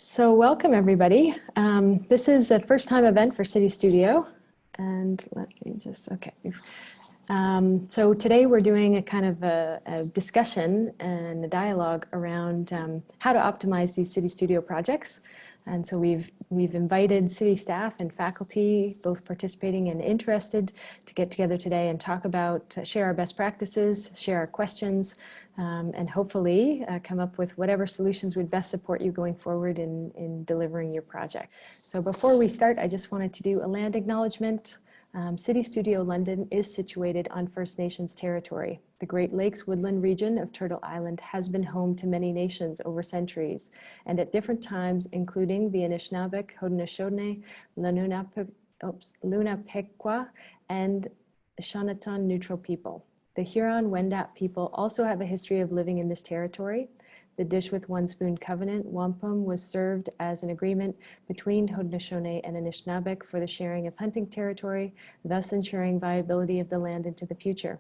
So welcome everybody. This is a first time event for City Studio. And let me just, okay. So today we're doing a kind of a discussion and a dialogue around how to optimize these City Studio projects. And so we've invited city staff and faculty, both participating and interested, to get together today and talk about, share our best practices, share our questions, and hopefully come up with whatever solutions would best support you going forward in delivering your project. So before we start, I just wanted to do a land acknowledgement. City Studio London is situated on First Nations territory. The Great Lakes woodland region of Turtle Island has been home to many nations over centuries, and at different times, including the Anishinaabeg, Haudenosaunee, Lenapequa, and Shawniton Neutral people. The Huron-Wendat people also have a history of living in this territory. The Dish with One Spoon Covenant, wampum, was served as an agreement between Haudenosaunee and Anishinaabeg for the sharing of hunting territory, thus ensuring viability of the land into the future.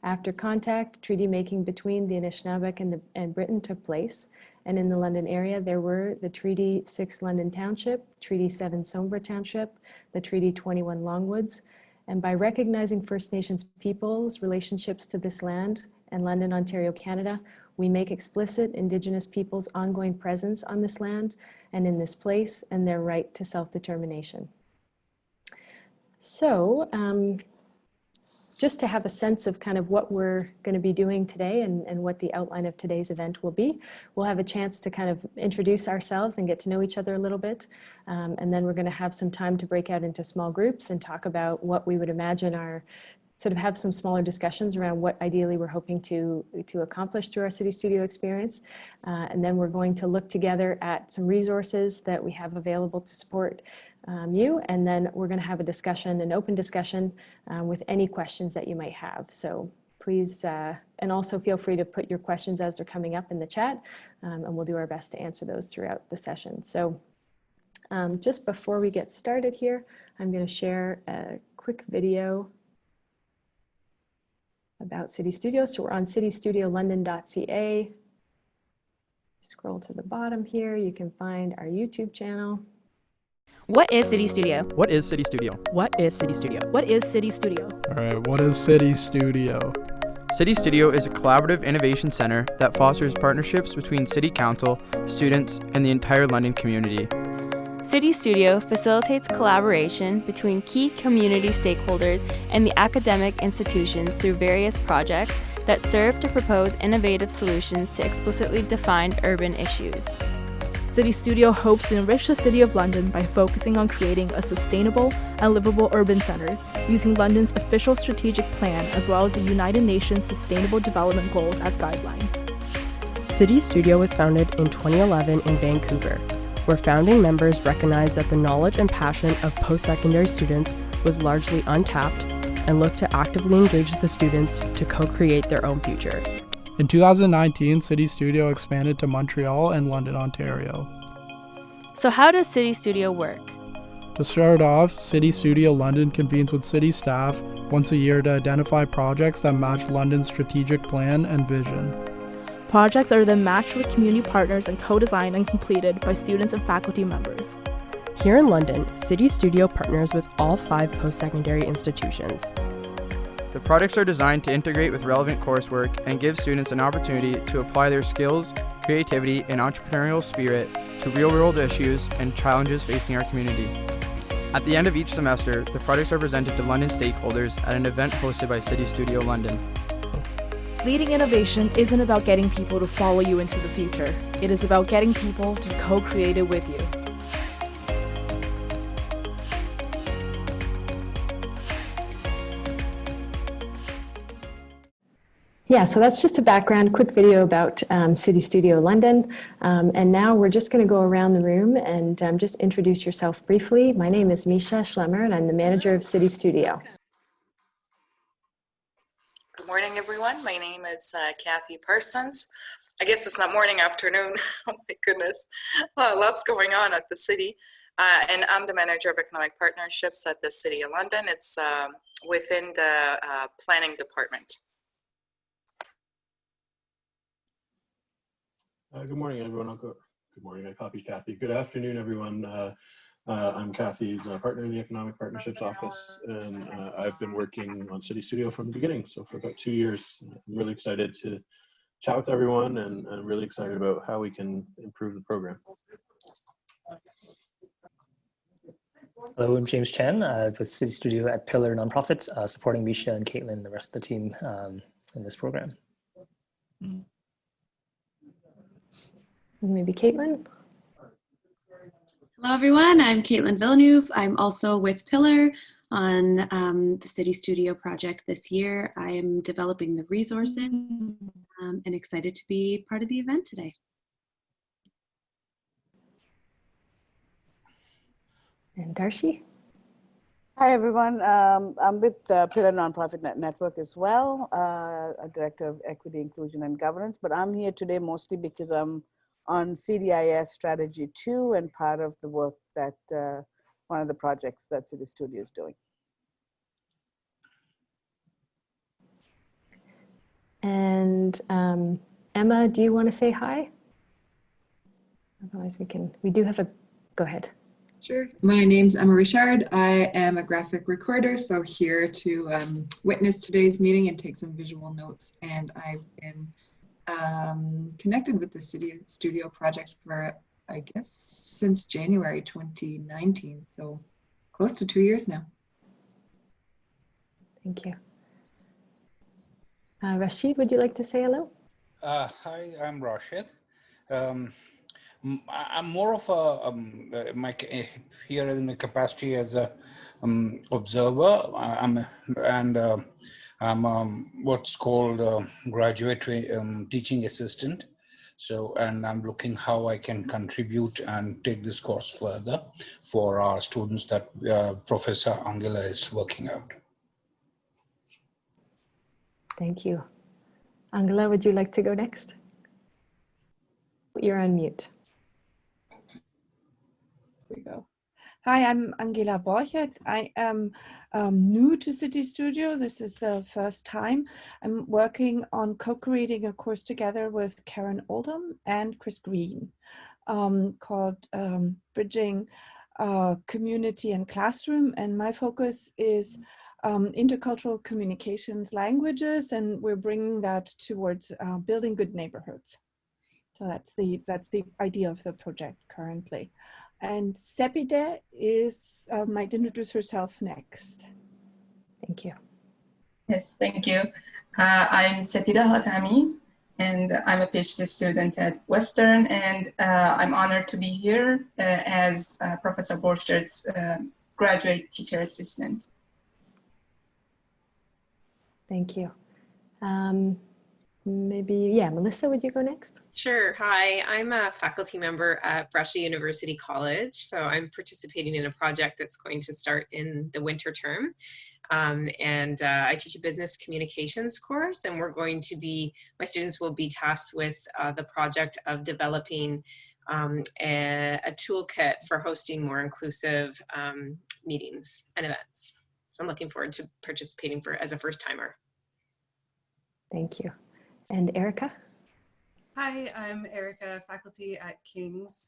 After contact, treaty making between the Anishinaabeg and Britain took place, and in the London area there were the Treaty 6 London Township, Treaty 7 Sombra Township, the Treaty 21 Longwoods, and by recognizing First Nations peoples' relationships to this land and London, Ontario, Canada, we make explicit Indigenous peoples' ongoing presence on this land and in this place and their right to self-determination. So just to have a sense of kind of what we're going to be doing today and what the outline of today's event will be, we'll have a chance to kind of introduce ourselves and get to know each other a little bit. And then we're going to have some time to break out into small groups and talk about what we would imagine are sort of have some smaller discussions around what ideally we're hoping to accomplish through our City Studio experience. And then we're going to look together at some resources that we have available to support you. And then we're going to have a discussion, an open discussion with any questions that you might have. So please, and also feel free to put your questions as they're coming up in the chat, and we'll do our best to answer those throughout the session. So just before we get started here, I'm going to share a quick video about City Studio. So we're on citystudiolondon.ca. Scroll to the bottom here, you can find our YouTube channel. What is City Studio? What is City Studio? What is City Studio? What is City Studio? All right, what is City Studio? City Studio is a collaborative innovation center that fosters partnerships between City Council, students, and the entire London community. City Studio facilitates collaboration between key community stakeholders and the academic institutions through various projects that serve to propose innovative solutions to explicitly defined urban issues. City Studio hopes to enrich the City of London by focusing on creating a sustainable and livable urban centre, using London's official strategic plan as well as the United Nations Sustainable Development Goals as guidelines. City Studio was founded in 2011 in Vancouver, where founding members recognized that the knowledge and passion of post-secondary students was largely untapped and looked to actively engage the students to co-create their own future. In 2019, City Studio expanded to Montreal and London, Ontario. So how does City Studio work? To start off, City Studio London convenes with city staff once a year to identify projects that match London's strategic plan and vision. Projects are then matched with community partners and co-designed and completed by students and faculty members. Here in London, City Studio partners with all 5 post-secondary institutions. The projects are designed to integrate with relevant coursework and give students an opportunity to apply their skills, creativity, and entrepreneurial spirit to real-world issues and challenges facing our community. At the end of each semester, the projects are presented to London stakeholders at an event hosted by City Studio London. Leading innovation isn't about getting people to follow you into the future. It is about getting people to co-create it with you. Yeah, so that's just a background, quick video about City Studio London. And now we're just going to go around the room and just introduce yourself briefly. My name is Misha Schlemmer, and I'm the manager of City Studio. Good morning, everyone. My name is Kathy Parsons. I guess it's not morning, afternoon. Oh my goodness, lots going on at the city. And I'm the manager of economic partnerships at the City of London. It's within the planning department. Good morning, everyone. Good morning. I copied Kathy. Good afternoon, everyone. I'm Kathy's partner in the Economic Partnerships Office, and I've been working on CityStudio from the beginning, so for about 2 years. I'm really excited to chat with everyone, and I'm really excited about how we can improve the program. Hello, I'm James Chan with CityStudio at Pillar Nonprofits, supporting Misha and Caitlin and the rest of the team in this program. Maybe Caitlin? Hello, everyone. I'm Caitlin Villeneuve. I'm also with Pillar on the CityStudio project this year. I am developing the resources and excited to be part of the event today. And Darshi? Hi, everyone. I'm with Pillar Nonprofit Network as well, a Director of Equity, Inclusion, and Governance, but I'm here today mostly because I'm on CDIS Strategy 2 and part of the work that one of the projects that CityStudio is doing. And Emma, do you want to say hi? Otherwise we do have a, go ahead. Sure. My name's Emma Richard. I am a graphic recorder, so here to witness today's meeting and take some visual notes. And I've been connected with the CityStudio project for, I guess, since January 2019, so close to 2 years now. Thank you. Rashid, would you like to say hello? Hi, I'm Rashid. I'm more of a here in the capacity as a observer. I'm what's called graduate teaching assistant. So, and I'm looking how I can contribute and take this course further for our students that Professor Angela is working out. Thank you. Angela, would you like to go next? You're on mute. There we go. Hi, I'm Angela Borchert. I am new to CityStudio. This is the first time. I'm working on co-creating a course together with Karen Oldham and Chris Green called Bridging Community and Classroom. And my focus is intercultural communications languages, and we're bringing that towards building good neighborhoods. So that's the idea of the project currently. And Sepide might introduce herself next. Thank you. Yes, thank you. I'm Sepide Hatami, and I'm a PhD student at Western, and I'm honored to be here as Professor Borchert's graduate teacher assistant. Thank you. Maybe, Melissa, would you go next? Sure. Hi, I'm a faculty member at Brescia University College. So I'm participating in a project that's going to start in the winter term. I teach a business communications course, and my students will be tasked with the project of developing a toolkit for hosting more inclusive meetings and events. So I'm looking forward to participating as a first timer. Thank you. And Erica? Hi, I'm Erica, faculty at King's.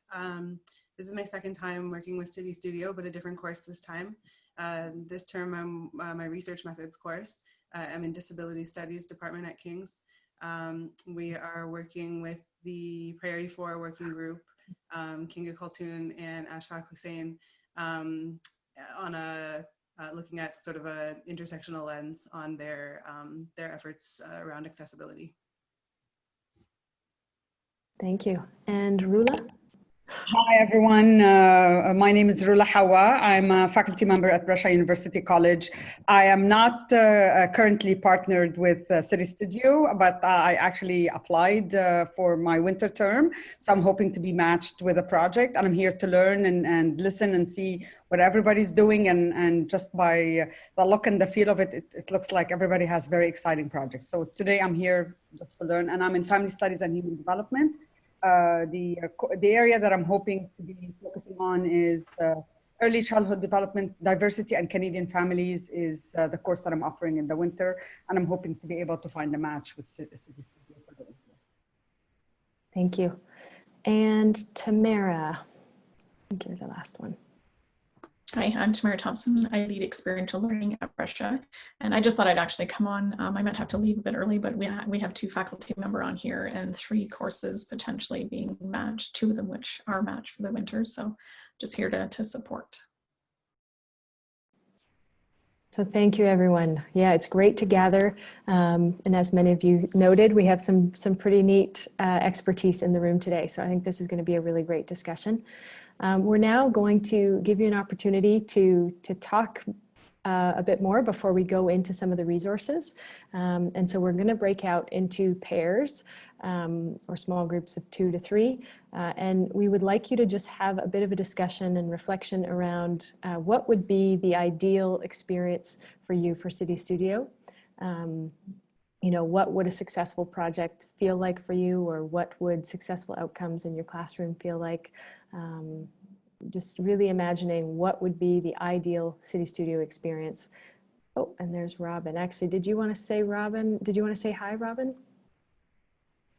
This is my second time working with CityStudio, but a different course this time. This term, I'm my research methods course. I'm in Disability Studies department at King's. We are working with the Priority 4 working group, Kinga Khaltoon and Ashfaq Hussain, on looking at sort of an intersectional lens on their efforts around accessibility. Thank you. And Rula? Hi, everyone. My name is Rula Hawa. I'm a faculty member at Brescia University College. I am not currently partnered with CityStudio, but I actually applied for my winter term. So I'm hoping to be matched with a project, and I'm here to learn and listen and see what everybody's doing. And just by the look and the feel of it, it looks like everybody has very exciting projects. So today I'm here just to learn, and I'm in family studies and human development. The area that I'm hoping to be focusing on is early childhood development, diversity, and Canadian families is the course that I'm offering in the winter, and I'm hoping to be able to find a match with CityStudio for the winter. Thank you. And Tamara, I think you're the last one. Hi, I'm Tamara Thompson. I lead experiential learning at Brescia. And I just thought I'd actually come on. I might have to leave a bit early, but we have 2 faculty members on here and 3 courses potentially being matched, 2 of them which are matched for the winter. So just here to support. So thank you, everyone. Yeah, it's great to gather. And as many of you noted, we have some pretty neat expertise in the room today. So I think this is going to be a really great discussion. We're now going to give you an opportunity to talk a bit more before we go into some of the resources. And so we're going to break out into pairs or small groups of 2 to 3. And we would like you to just have a bit of a discussion and reflection around what would be the ideal experience for you for CityStudio. You know, what would a successful project feel like for you, or what would successful outcomes in your classroom feel like? Just really imagining what would be the ideal CityStudio experience. Oh, and there's Robin. Actually, did you want to say, Robin? Did you want to say hi, Robin?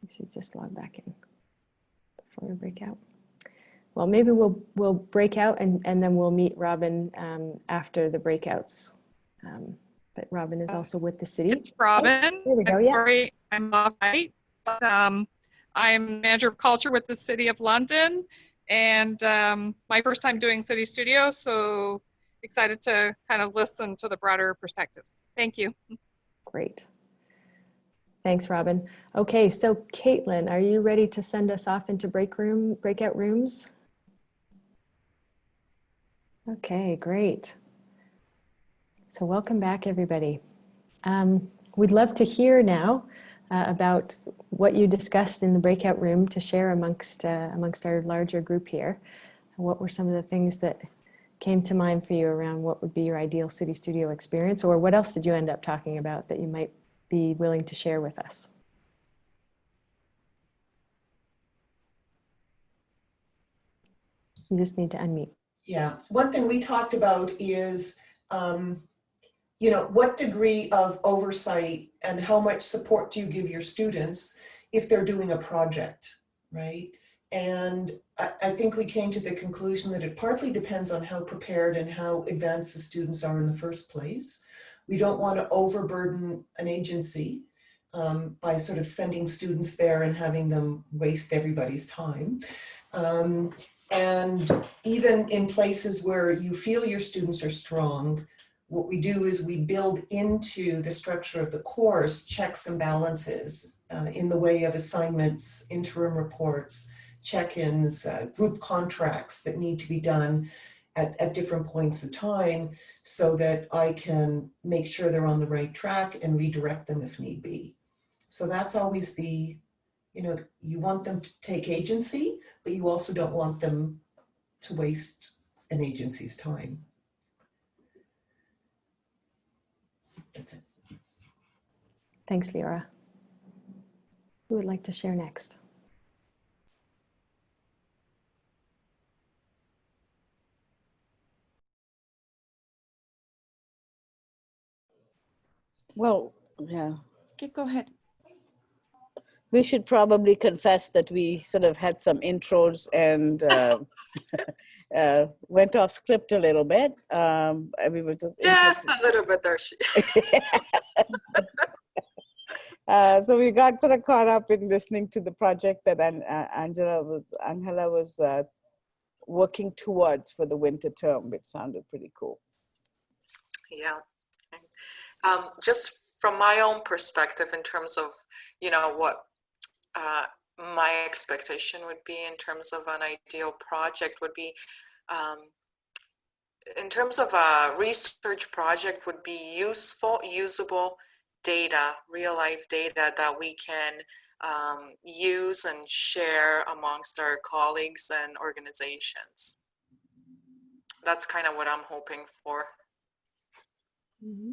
She's just logged back in before we break out. Well, maybe we'll break out and then we'll meet Robin after the breakouts. But Robin is also with the city. It's Robin. Oh, there we go. I'm Yeah. sorry, I'm off height, but I'm manager of culture with the City of London, and my first time doing CityStudio, so excited to kind of listen to the broader perspectives. Thank you. Great. Thanks, Robin. Okay, so Caitlin, are you ready to send us off into breakout rooms? Okay, great. So welcome back, everybody. We'd love to hear now about what you discussed in the breakout room to share amongst our larger group here. What were some of the things that came to mind for you around what would be your ideal CityStudio experience, or what else did you end up talking about that you might be willing to share with us? You just need to unmute. Yeah, one thing we talked about is, you know, what degree of oversight and how much support do you give your students if they're doing a project, right? And I think we came to the conclusion that it partly depends on how prepared and how advanced the students are in the first place. We don't want to overburden an agency by sort of sending students there and having them waste everybody's time. And even in places where you feel your students are strong, what we do is we build into the structure of the course checks and balances in the way of assignments, interim reports, check-ins, group contracts that need to be done at different points in time so that I can make sure they're on the right track and redirect them if need be. So that's always the, you know, you want them to take agency, but you also don't want them to waste an agency's time. That's it. Thanks, Lyra. Who would like to share next? Well, yeah. Okay, go ahead. We should probably confess that we sort of had some intros and went off script a little bit. We were just just a little bit there. So we got sort of caught up in listening to the project that Angela was working towards for the winter term, which sounded pretty cool. Yeah. Just from my own perspective, in terms of, you know, what my expectation would be in terms of an ideal project would be, in terms of a research project, would be useful, usable data, real life data that we can use and share amongst our colleagues and organizations. That's kind of what I'm hoping for. Mm-hmm.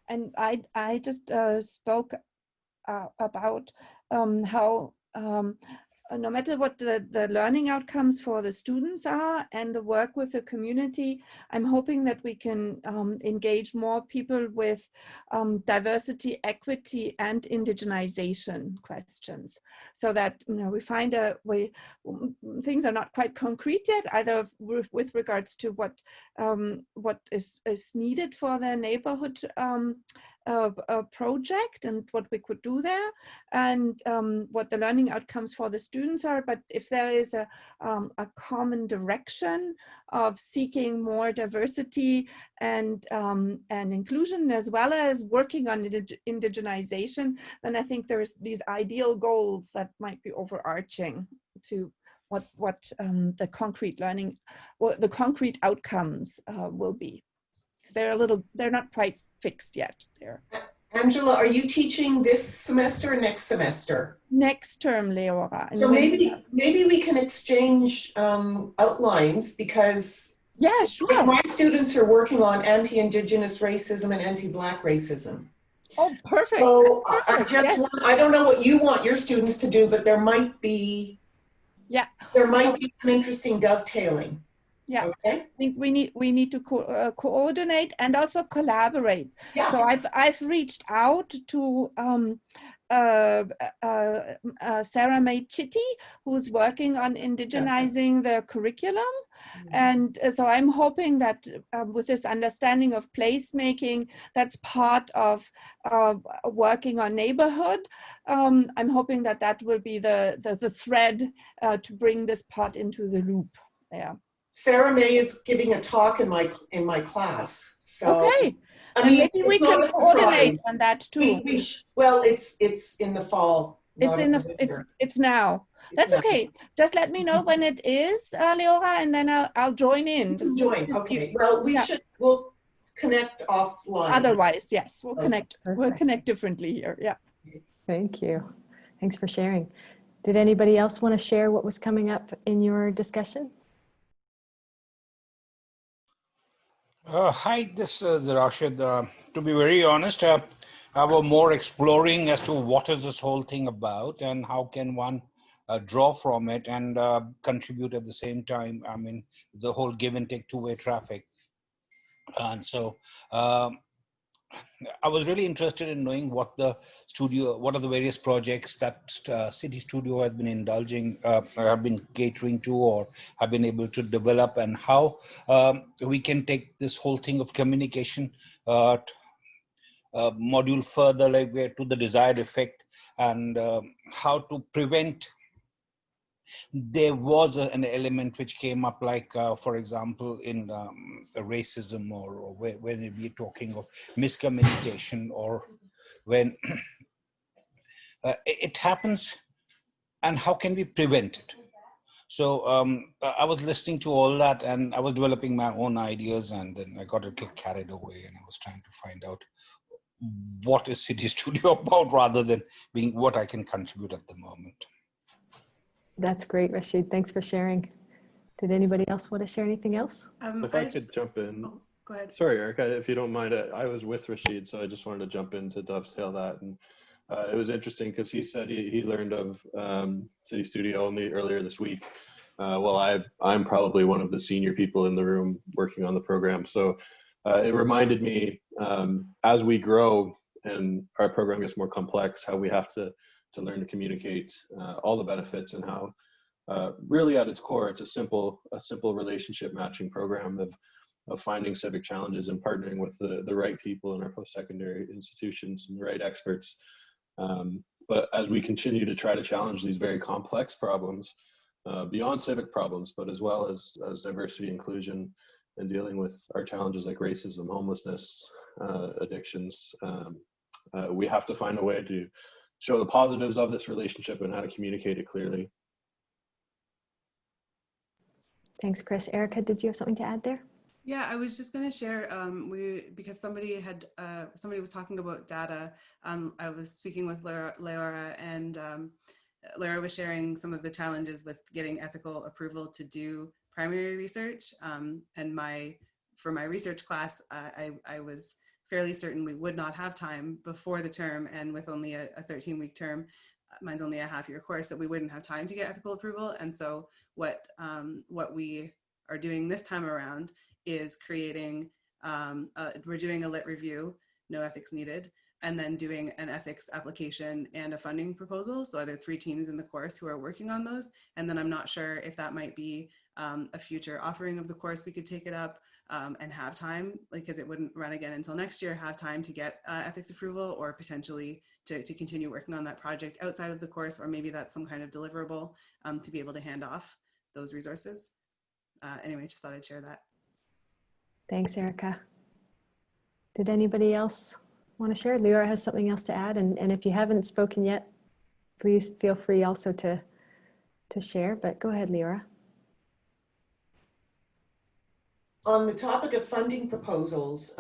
And I just spoke about how no matter what the learning outcomes for the students are and the work with the community, I'm hoping that we can engage more people with diversity, equity, and indigenization questions, so that we find a way. Things are not quite concrete yet, either with regards to what is needed for the neighborhood project and what we could do there, and what the learning outcomes for the students are. But if there is a common direction of seeking more diversity and inclusion, as well as working on indigenization, then I think there's these ideal goals that might be overarching to what the concrete learning, or the concrete outcomes will be. Because they're not quite fixed yet there. Angela, are you teaching this semester or next semester? Next term, Leora. So maybe we can exchange outlines, because sure. My students are working on anti-Indigenous racism and anti-Black racism. Oh, perfect. So perfect. I don't know what you want your students to do, but there might be some interesting dovetailing. Yeah, okay. I think we need to coordinate and also collaborate. Yeah. So I've reached out to Sarah May Chitty, who's working on indigenizing the curriculum. And so I'm hoping that with this understanding of placemaking, that's part of working on neighborhood. I'm hoping that will be the thread to bring this part into the loop. Yeah. Sarah May is giving a talk in my class. So okay. I mean, maybe we can coordinate on that too. Well, it's in the fall. It's now. That's okay. Just let me know when it is, Leora, and then I'll join in. Join. Okay. Well, we'll connect offline. Otherwise, yes, we'll connect. We'll connect differently here. Yeah. Thank you. Thanks for sharing. Did anybody else want to share what was coming up in your discussion? Hi, this is Rashid. To be very honest, I was more exploring as to what is this whole thing about and how can one draw from it and contribute at the same time. I mean, the whole give and take two-way traffic. And so I was really interested in knowing what are the various projects that CityStudio has been indulging, have been catering to, or have been able to develop, and how we can take this whole thing of communication module further, like to the desired effect, and how to prevent. There was an element which came up, like, for example, in racism, or when we're talking of miscommunication, or when it happens, and how can we prevent it? So I was listening to all that, and I was developing my own ideas, and then I got a little carried away, and I was trying to find out what is CityStudio about, rather than being what I can contribute at the moment. That's great, Rashid. Thanks for sharing. Did anybody else want to share anything else? If I could jump in. Oh, go ahead. Sorry, Erica, if you don't mind. I was with Rashid, so I just wanted to jump in to dovetail that. And it was interesting because he said he learned of CityStudio only earlier this week. Well, I'm probably one of the senior people in the room working on the program. So it reminded me, as we grow and our program gets more complex, how we have to learn to communicate all the benefits, and how really at its core, it's a simple relationship matching program of finding civic challenges and partnering with the right people in our post-secondary institutions and the right experts. But as we continue to try to challenge these very complex problems, beyond civic problems, but as well as diversity, inclusion, and dealing with our challenges like racism, homelessness, addictions, we have to find a way to show the positives of this relationship and how to communicate it clearly. Thanks, Chris. Erica, did you have something to add there? Yeah, I was just going to share, because somebody was talking about data. I was speaking with Leora, and Leora was sharing some of the challenges with getting ethical approval to do primary research. And for my research class, I was fairly certain we would not have time before the term, and with only a 13-week term, mine's only a half-year course, that we wouldn't have time to get ethical approval. And so what we are doing this time around is creating, we're doing a lit review, no ethics needed, and then doing an ethics application and a funding proposal. So there are 3 teams in the course who are working on those. And then I'm not sure if that might be a future offering of the course. We could take it up and have time, because it wouldn't run again until next year, have time to get ethics approval, or potentially to continue working on that project outside of the course, or maybe that's some kind of deliverable to be able to hand off those resources. Anyway, just thought I'd share that. Thanks, Erica. Did anybody else want to share? Leora has something else to add, and if you haven't spoken yet, please feel free also to share, but go ahead, Leora. On the topic of funding proposals,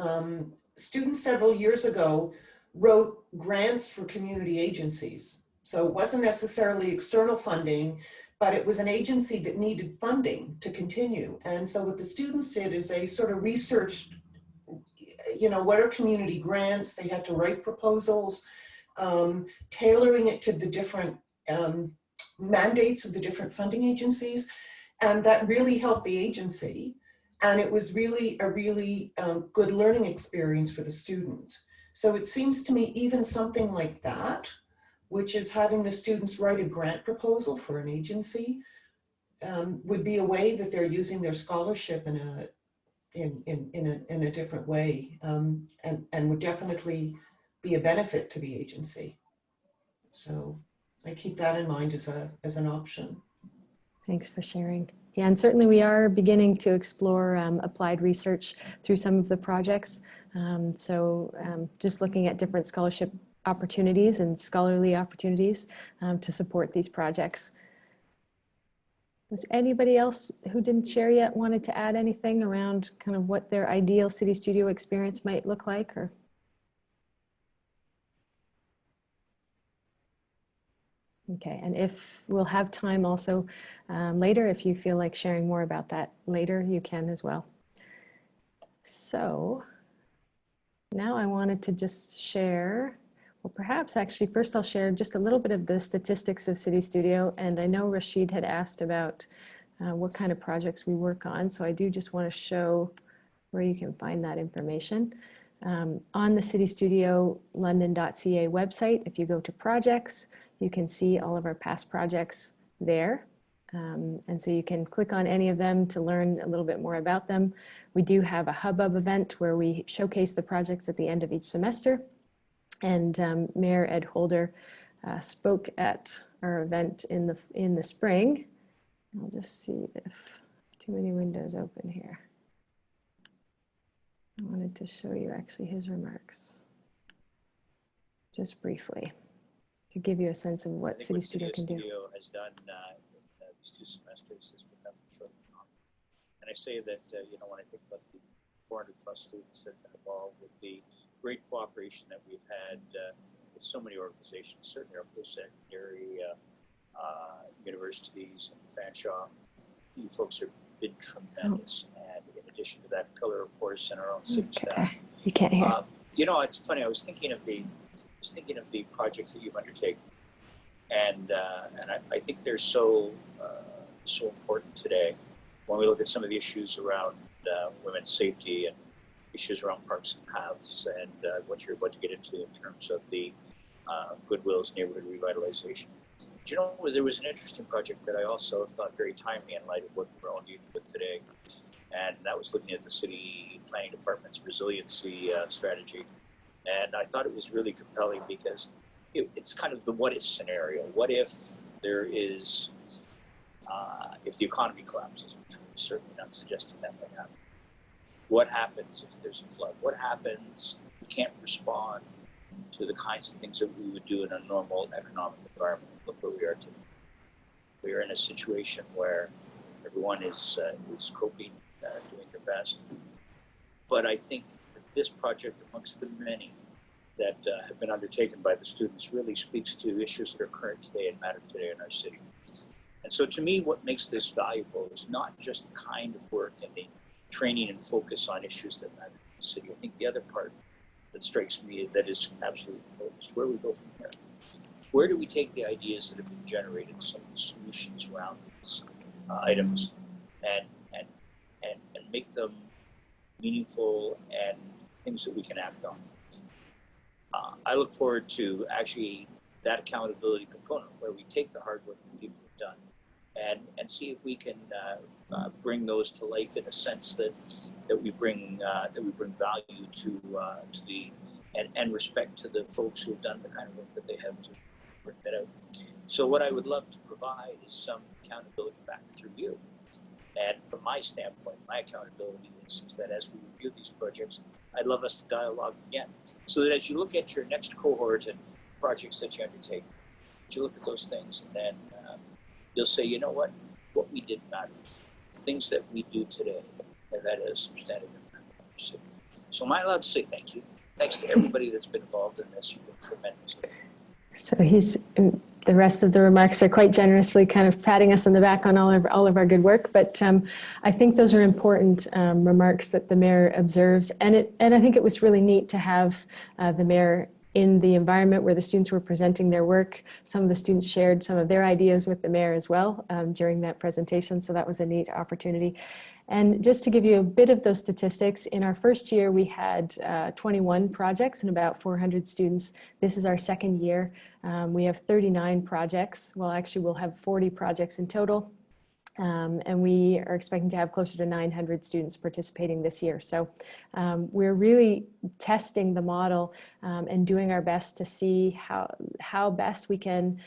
students several years ago wrote grants for community agencies. So it wasn't necessarily external funding, but it was an agency that needed funding to continue. And so what the students did is they sort of researched, you know, what are community grants? They had to write proposals, tailoring it to the different mandates of the different funding agencies. And that really helped the agency. And it was really a good learning experience for the student. So it seems to me even something like that, which is having the students write a grant proposal for an agency, would be a way that they're using their scholarship in a different way, and would definitely be a benefit to the agency. So I keep that in mind as an option. Thanks for sharing. Yeah, and certainly we are beginning to explore applied research through some of the projects. Just looking at different scholarship opportunities and scholarly opportunities to support these projects. Was anybody else who didn't share yet wanted to add anything around kind of what their ideal CityStudio experience might look like? Or okay, and if we'll have time also later, if you feel like sharing more about that later, you can as well. So now I wanted to just share, well, perhaps actually first I'll share just a little bit of the statistics of CityStudio. And I know Rashid had asked about what kind of projects we work on. So I do just want to show where you can find that information. On the CityStudioLondon.ca website, if you go to projects, you can see all of our past projects there. And so you can click on any of them to learn a little bit more about them. We do have a Hubbub event where we showcase the projects at the end of each semester. And Mayor Ed Holder spoke at our event in the spring. I'll just see if too many windows open here. I wanted to show you actually his remarks, just briefly, to give you a sense of what CityStudio can do. CityStudio has done in these 2 semesters has been nothing short of phenomenal. And I say that, you know, when I think about the 400+ students that have been involved, with the great cooperation that we've had with so many organizations, certainly our post-secondary universities and Fanshawe, you folks have been tremendous. And in addition to that, Pillar, of course, and our own city staff. You can't hear. You know, it's funny. I was thinking of the projects that you've undertaken, and I think they're so important today when we look at some of the issues around women's safety and issues around parks and paths, and what you're about to get into in terms of the Goodwill's neighborhood revitalization. Do you know, there was an interesting project that I also thought very timely in light of what we're all dealing with today, and that was looking at the city planning department's resiliency strategy. And I thought it was really compelling because it's kind of the what if scenario. What if there is, if the economy collapses, which we're certainly not suggesting that might happen. What happens if there's a flood? What happens if we can't respond to the kinds of things that we would do in a normal economic environment? Look where we are today. We are in a situation where everyone is coping, doing their best. But I think this project, amongst the many that have been undertaken by the students, really speaks to issues that are current today and matter today in our city. And so to me, what makes this valuable is not just the kind of work and the training and focus on issues that matter in the city. I think the other part that strikes me that is absolutely important is where we go from here. where do we take the ideas that have been generated, some of the solutions around these items, and make them meaningful and things that we can act on. I look forward to actually that accountability component where we take the hard work that people have done and see if we can bring those to life in a sense that we bring value to the and respect to the folks who have done the kind of work that they have to work that out. So what I would love to provide is some accountability back through you. And from my standpoint, my accountability is that as we review these projects, I'd love us to dialogue again. So that as you look at your next cohort and projects that you undertake, you look at those things and then you'll say, you know what we did matters. Things that we do today have had a substantive impact on our city. So am I allowed to say thank you? Thanks to everybody that's been involved in this. You've been tremendous. So the rest of the remarks are quite generously kind of patting us on the back on all of our good work. But I think those are important remarks that the mayor observes. And I think it was really neat to have the mayor in the environment where the students were presenting their work. Some of the students shared some of their ideas with the mayor as well during that presentation. So that was a neat opportunity. And just to give you a bit of those statistics, in our first year, we had 21 projects and about 400 students. This is our second year. We have 39 projects. Well, actually, we'll have 40 projects in total. And we are expecting to have closer to 900 students participating this year. So we're really testing the model and doing our best to see how best we can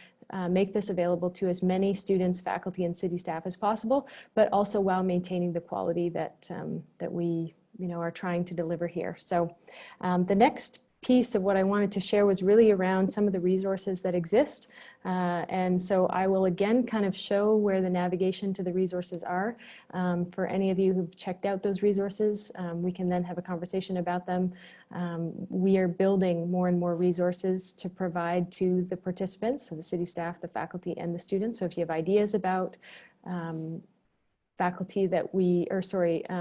make this available to as many students, faculty, and city staff as possible, but also while maintaining the quality that we are trying to deliver here. So the next piece of what I wanted to share was really around some of the resources that exist. And so I will again kind of show where the navigation to the resources are. For any of you who've checked out those resources, we can then have a conversation about them. We are building more and more resources to provide to the participants, so the city staff, the faculty, and the students. So if you have ideas about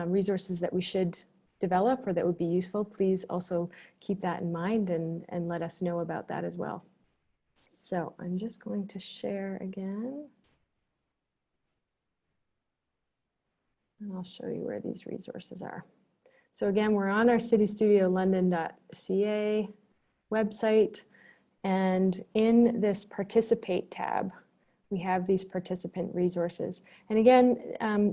resources that we should develop or that would be useful, please also keep that in mind and let us know about that as well. So I'm just going to share again. And I'll show you where these resources are. So again, we're on our citystudiolondon.ca website. And in this participate tab, we have these participant resources. And again,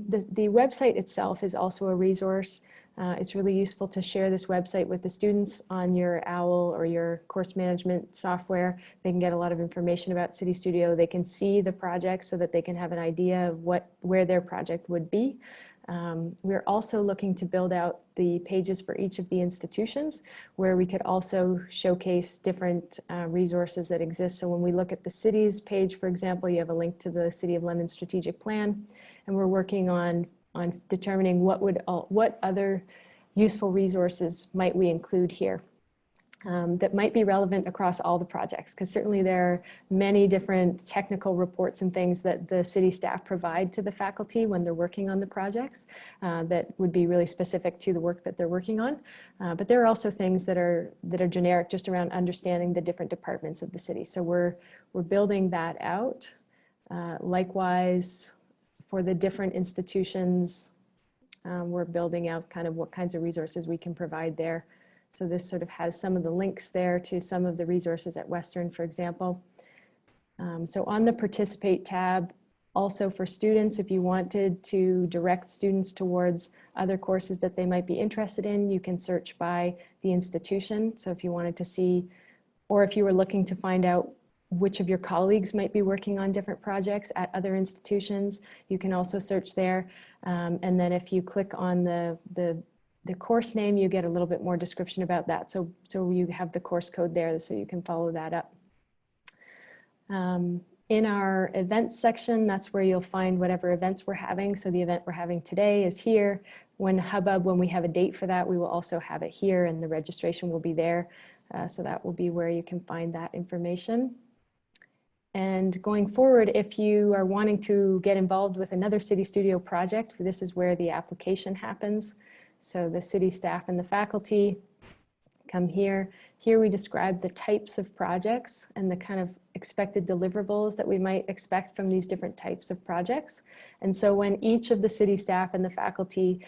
the website itself is also a resource. It's really useful to share this website with the students on your OWL or your course management software. They can get a lot of information about City Studio. They can see the project so that they can have an idea of where their project would be. We're also looking to build out the pages for each of the institutions where we could also showcase different resources that exist. So when we look at the city's page, for example, you have a link to the City of London strategic plan, and we're working on determining what other useful resources might we include here that might be relevant across all the projects, because certainly there are many different technical reports and things that the city staff provide to the faculty when they're working on the projects that would be really specific to the work that they're working on. But there are also things that are generic just around understanding the different departments of the city. So we're building that out. Likewise, for the different institutions, we're building out kind of what kinds of resources we can provide there. So this sort of has some of the links there to some of the resources at Western, for example. So on the Participate tab, also for students, if you wanted to direct students towards other courses that they might be interested in, you can search by the institution. So if you wanted to see, or if you were looking to find out which of your colleagues might be working on different projects at other institutions, you can also search there. And then if you click on the course name, you get a little bit more description about that. So you have the course code there so you can follow that up. In our events section, that's where you'll find whatever events we're having. So the event we're having today is here. When Hubbub, when we have a date for that, we will also have it here and the registration will be there. So that will be where you can find that information. And going forward, if you are wanting to get involved with another City Studio project, this is where the application happens. So the city staff and the faculty come here. Here we describe the types of projects and the kind of expected deliverables that we might expect from these different types of projects. And so when each of the city staff and the faculty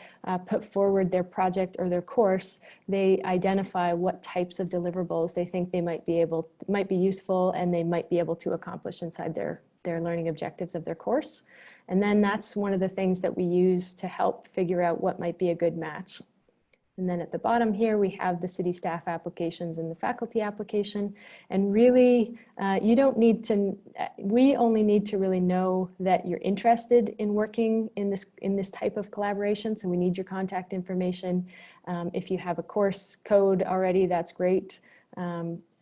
put forward their project or their course, they identify what types of deliverables they think they might be useful and they might be able to accomplish inside their learning objectives of their course. And then that's one of the things that we use to help figure out what might be a good match. And then at the bottom here, we have the city staff applications and the faculty application. And really, you don't need to, we only need to really know that you're interested in working in this type of collaboration. So we need your contact information. If you have a course code already, that's great.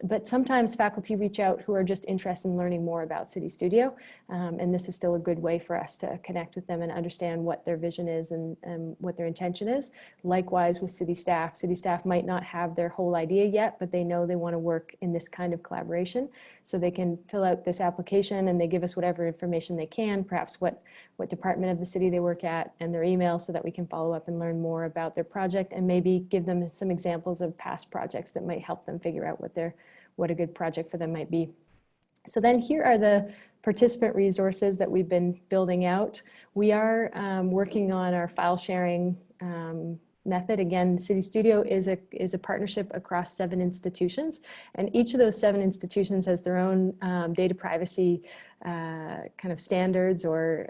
But sometimes faculty reach out who are just interested in learning more about CityStudio. And this is still a good way for us to connect with them and understand what their vision is and what their intention is. Likewise with city staff. City staff might not have their whole idea yet, but they know they want to work in this kind of collaboration. So they can fill out this application and they give us whatever information they can, perhaps what department of the city they work at and their email, so that we can follow up and learn more about their project and maybe give them some examples of past projects that might help them figure out what a good project for them might be. So then here are the participant resources that we've been building out. We are working on our file sharing method. Again, CityStudio is a partnership across 7 institutions, and each of those 7 institutions has their own data privacy kind of standards or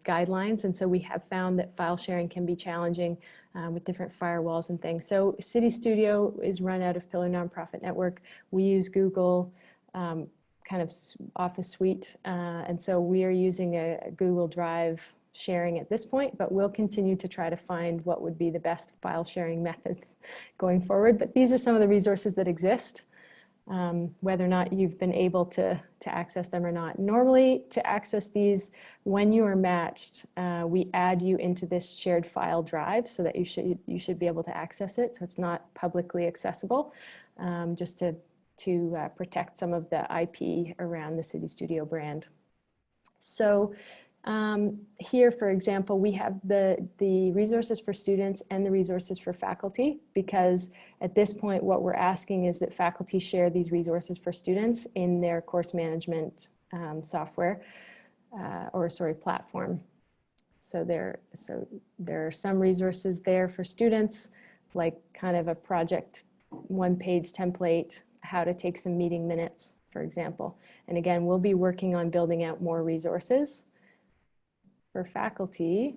guidelines. And so we have found that file sharing can be challenging with different firewalls and things. So CityStudio is run out of Pillar Nonprofit Network. We use Google kind of Office Suite. And so we are using a Google Drive sharing at this point, but we'll continue to try to find what would be the best file sharing method going forward. But these are some of the resources that exist, whether or not you've been able to access them or not. Normally, to access these, when you are matched, we add you into this shared file drive so that you should be able to access it. So it's not publicly accessible, just to protect some of the IP around the CityStudio brand. So here, for example, we have the resources for students and the resources for faculty, because at this point, what we're asking is that faculty share these resources for students in their course management software, platform. So there are some resources there for students, like kind of a project one-page template, how to take some meeting minutes, for example. And again, we'll be working on building out more resources. For faculty,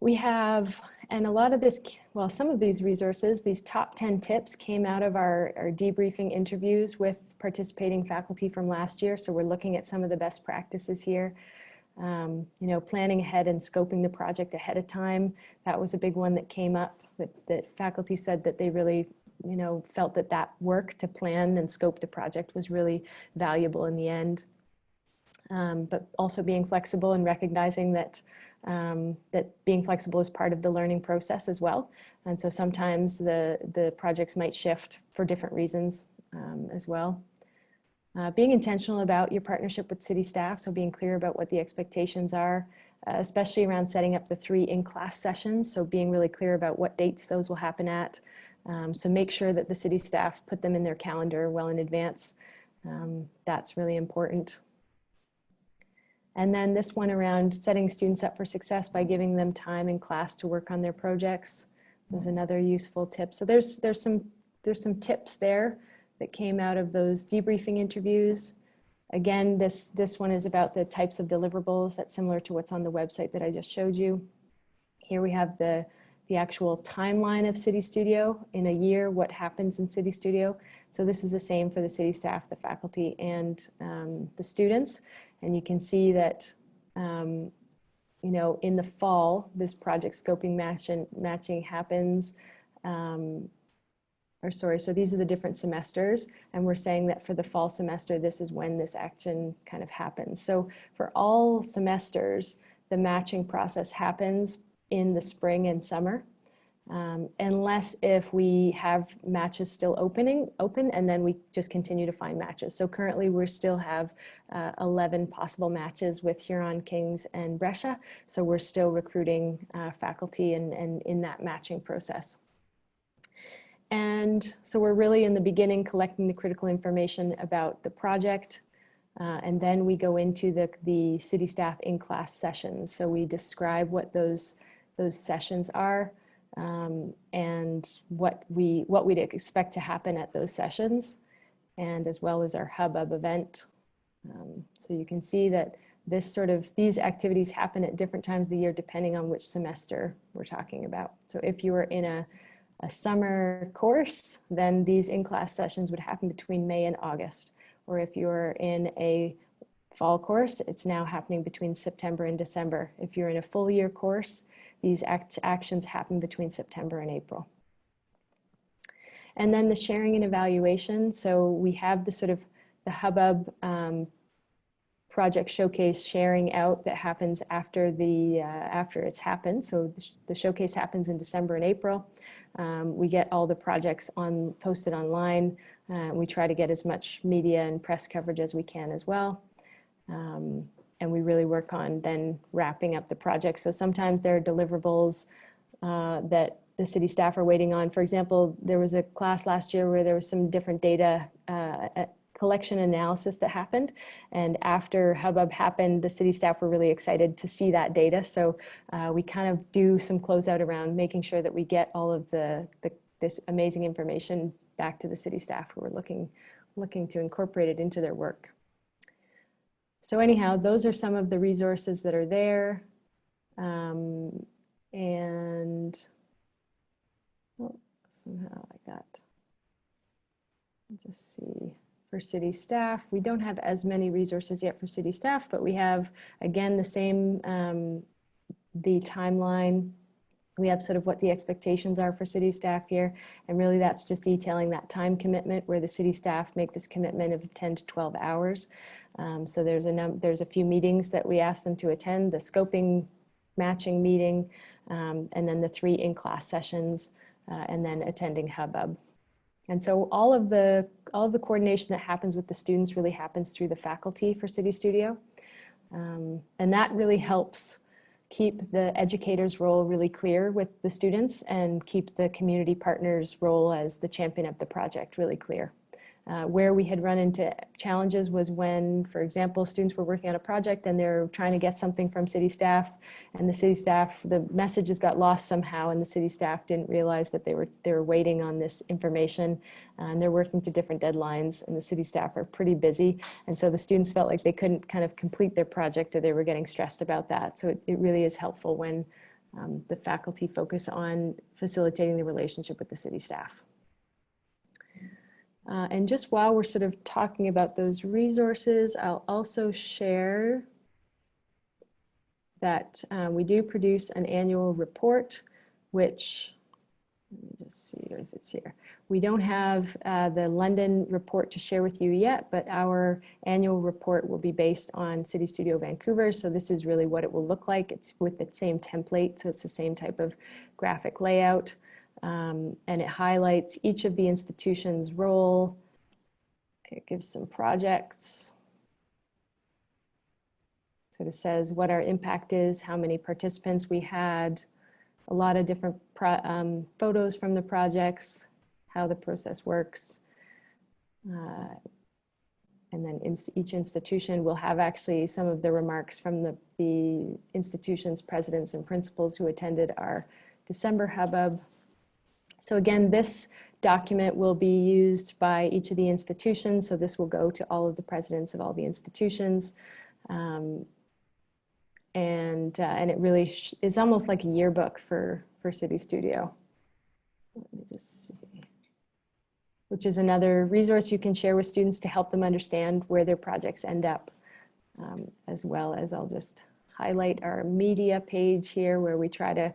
we have, and a lot of this, well, some of these resources, these top 10 tips came out of our debriefing interviews with participating faculty from last year. So we're looking at some of the best practices here. You know, planning ahead and scoping the project ahead of time. That was a big one that came up, that faculty said that they really, you know, felt that work to plan and scope the project was really valuable in the end. But also being flexible and recognizing that being flexible is part of the learning process as well. And so sometimes the projects might shift for different reasons as well. Being intentional about your partnership with city staff, so being clear about what the expectations are, especially around setting up the 3 in-class sessions, so being really clear about what dates those will happen at. So make sure that the city staff put them in their calendar well in advance. That's really important. And then this one around setting students up for success by giving them time in class to work on their projects was another useful tip. So there's some tips there that came out of those debriefing interviews. Again, this one is about the types of deliverables. That's similar to what's on the website that I just showed you. Here we have the actual timeline of CityStudio in a year, what happens in CityStudio. So this is the same for the city staff, the faculty, and the students. And you can see that, you know, in the fall, this project scoping matching happens. So these are the different semesters. And we're saying that for the fall semester, this is when this action kind of happens. So for all semesters, the matching process happens in the spring and summer. Unless if we have matches still open, and then we just continue to find matches. So currently we still have 11 possible matches with Huron, Kings, and Brescia. So we're still recruiting faculty and in that matching process. And so we're really in the beginning collecting the critical information about the project. And then we go into the city staff in-class sessions. So we describe what those sessions are and what we'd expect to happen at those sessions, and as well as our hubbub event. So you can see that these activities happen at different times of the year depending on which semester we're talking about. So if you were in a summer course, then these in-class sessions would happen between May and August. Or if you're in a fall course, it's now happening between September and December. If you're in a full year course, these actions happen between September and April. And then the sharing and evaluation. So we have the hubbub project showcase sharing out that happens after it's happened. So the showcase happens in December and April. We get all the projects posted online. We try to get as much media and press coverage as we can as well. And we really work on then wrapping up the project. So sometimes there are deliverables that the city staff are waiting on. For example, there was a class last year where there was some different data collection analysis that happened. And after hubbub happened, the city staff were really excited to see that data. So we kind of do some closeout around making sure that we get all of this amazing information back to the city staff who are looking to incorporate it into their work. So anyhow, those are some of the resources that are there. And somehow let's just see. For city staff, we don't have as many resources yet for city staff, but we have, again, the same, the timeline. We have sort of what the expectations are for city staff here. And really that's just detailing that time commitment where the city staff make this commitment of 10 to 12 hours. So there's a few meetings that we ask them to attend, the scoping matching meeting, and then the 3 in-class sessions, and then attending hubbub. And so all of the coordination that happens with the students really happens through the faculty for CityStudio. And that really helps keep the educator's role really clear with the students and keep the community partner's role as the champion of the project really clear. Where we had run into challenges was when, for example, students were working on a project and they're trying to get something from city staff, and the city staff, the messages got lost somehow, and the city staff didn't realize that they were waiting on this information, and they're working to different deadlines, and the city staff are pretty busy, and so the students felt like they couldn't kind of complete their project, or they were getting stressed about that. So it really is helpful when the faculty focus on facilitating the relationship with the city staff. And just while we're sort of talking about those resources, I'll also share that we do produce an annual report, which, let me just see if it's here. We don't have the London report to share with you yet, but our annual report will be based on CityStudio Vancouver. So this is really what it will look like. It's with the same template, so it's the same type of graphic layout. And it highlights each of the institution's role. It gives some projects. Sort of says what our impact is, how many participants we had, a lot of different photos from the projects, how the process works. And then each institution will have actually some of the remarks from the institution's presidents and principals who attended our December hubbub. So again, this document will be used by each of the institutions. So this will go to all of the presidents of all the institutions. And it really is almost like a yearbook for CityStudio. Let me just see. Which is another resource you can share with students to help them understand where their projects end up. As well as I'll just highlight our media page here where we try to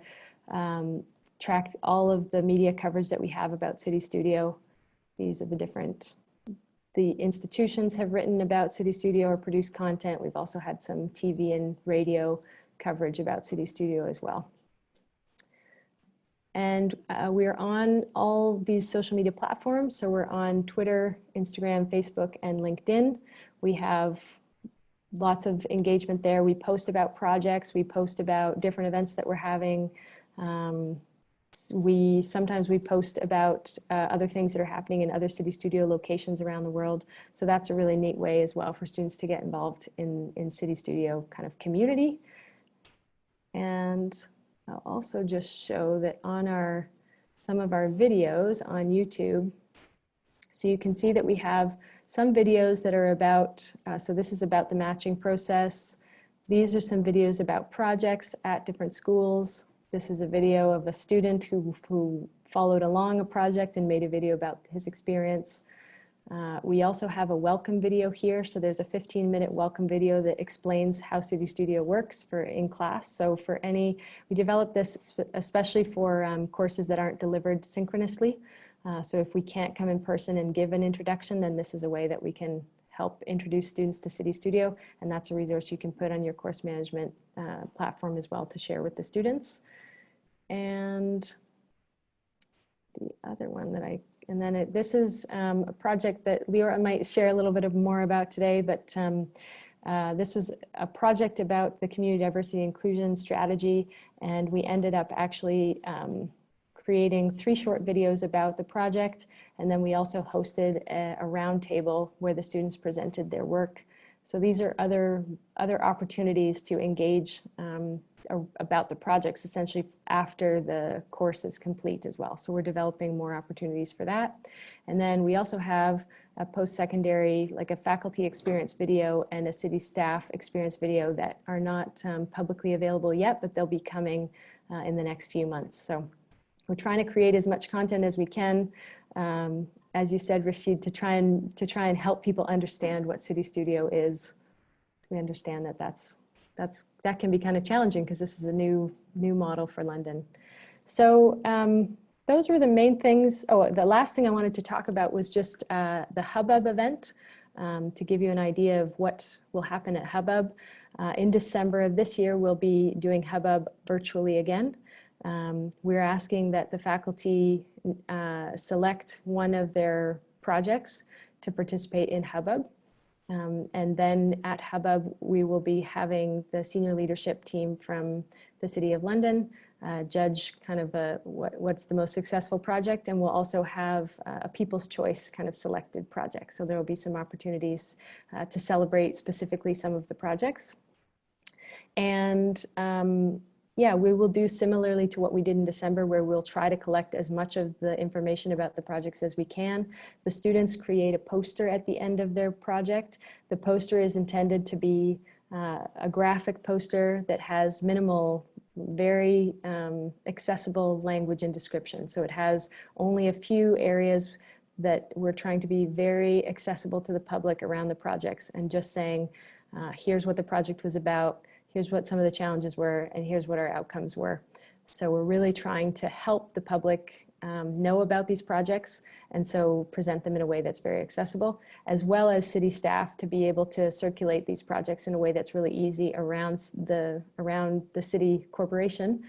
track all of the media coverage that we have about CityStudio. These are the institutions have written about CityStudio or produced content. We've also had some TV and radio coverage about CityStudio as well. And we're on all these social media platforms. So we're on Twitter, Instagram, Facebook, and LinkedIn. We have lots of engagement there. We post about projects. We post about different events that we're having. Sometimes we post about other things that are happening in other CityStudio locations around the world. So that's a really neat way as well for students to get involved in CityStudio kind of community. And I'll also just show that on some of our videos on YouTube. So you can see that we have some videos that are about, so this is about the matching process. These are some videos about projects at different schools. This is a video of a student who followed along a project and made a video about his experience. We also have a welcome video here. So there's a 15-minute welcome video that explains how CityStudio works for in class. So we developed this especially for courses that aren't delivered synchronously. So if we can't come in person and give an introduction, then this is a way that we can help introduce students to CityStudio. And that's a resource you can put on your course management platform as well to share with the students. And the other one that this is a project that Leora might share a little bit more about today, but this was a project about the community diversity inclusion strategy, and we ended up actually creating 3 short videos about the project, and then we also hosted a roundtable where the students presented their work. So these are other opportunities to engage about the projects essentially after the course is complete as well. So we're developing more opportunities for that. And then we also have a post-secondary, like a faculty experience video and a city staff experience video that are not publicly available yet, but they'll be coming in the next few months. So we're trying to create as much content as we can, as you said, Rashid, to try and help people understand what CityStudio is. We understand that can be kind of challenging because this is a new model for London. So those were the main things. Oh, the last thing I wanted to talk about was just the Hubbub event, to give you an idea of what will happen at Hubbub. In December of this year, we'll be doing Hubbub virtually again. We're asking that the faculty select one of their projects to participate in Hubbub. And then at Hubbub, we will be having the senior leadership team from the City of London judge kind of what's the most successful project, and we'll also have a People's Choice kind of selected project. So there will be some opportunities to celebrate specifically some of the projects. And yeah, we will do similarly to what we did in December, where we'll try to collect as much of the information about the projects as we can. The students create a poster at the end of their project. The poster is intended to be a graphic poster that has minimal, very accessible language and description. So it has only a few areas that we're trying to be very accessible to the public around the projects, and just saying, here's what the project was about, here's what some of the challenges were, and here's what our outcomes were. So we're really trying to help the public know about these projects, and so present them in a way that's very accessible, as well as city staff to be able to circulate these projects in a way that's really easy around the city corporation,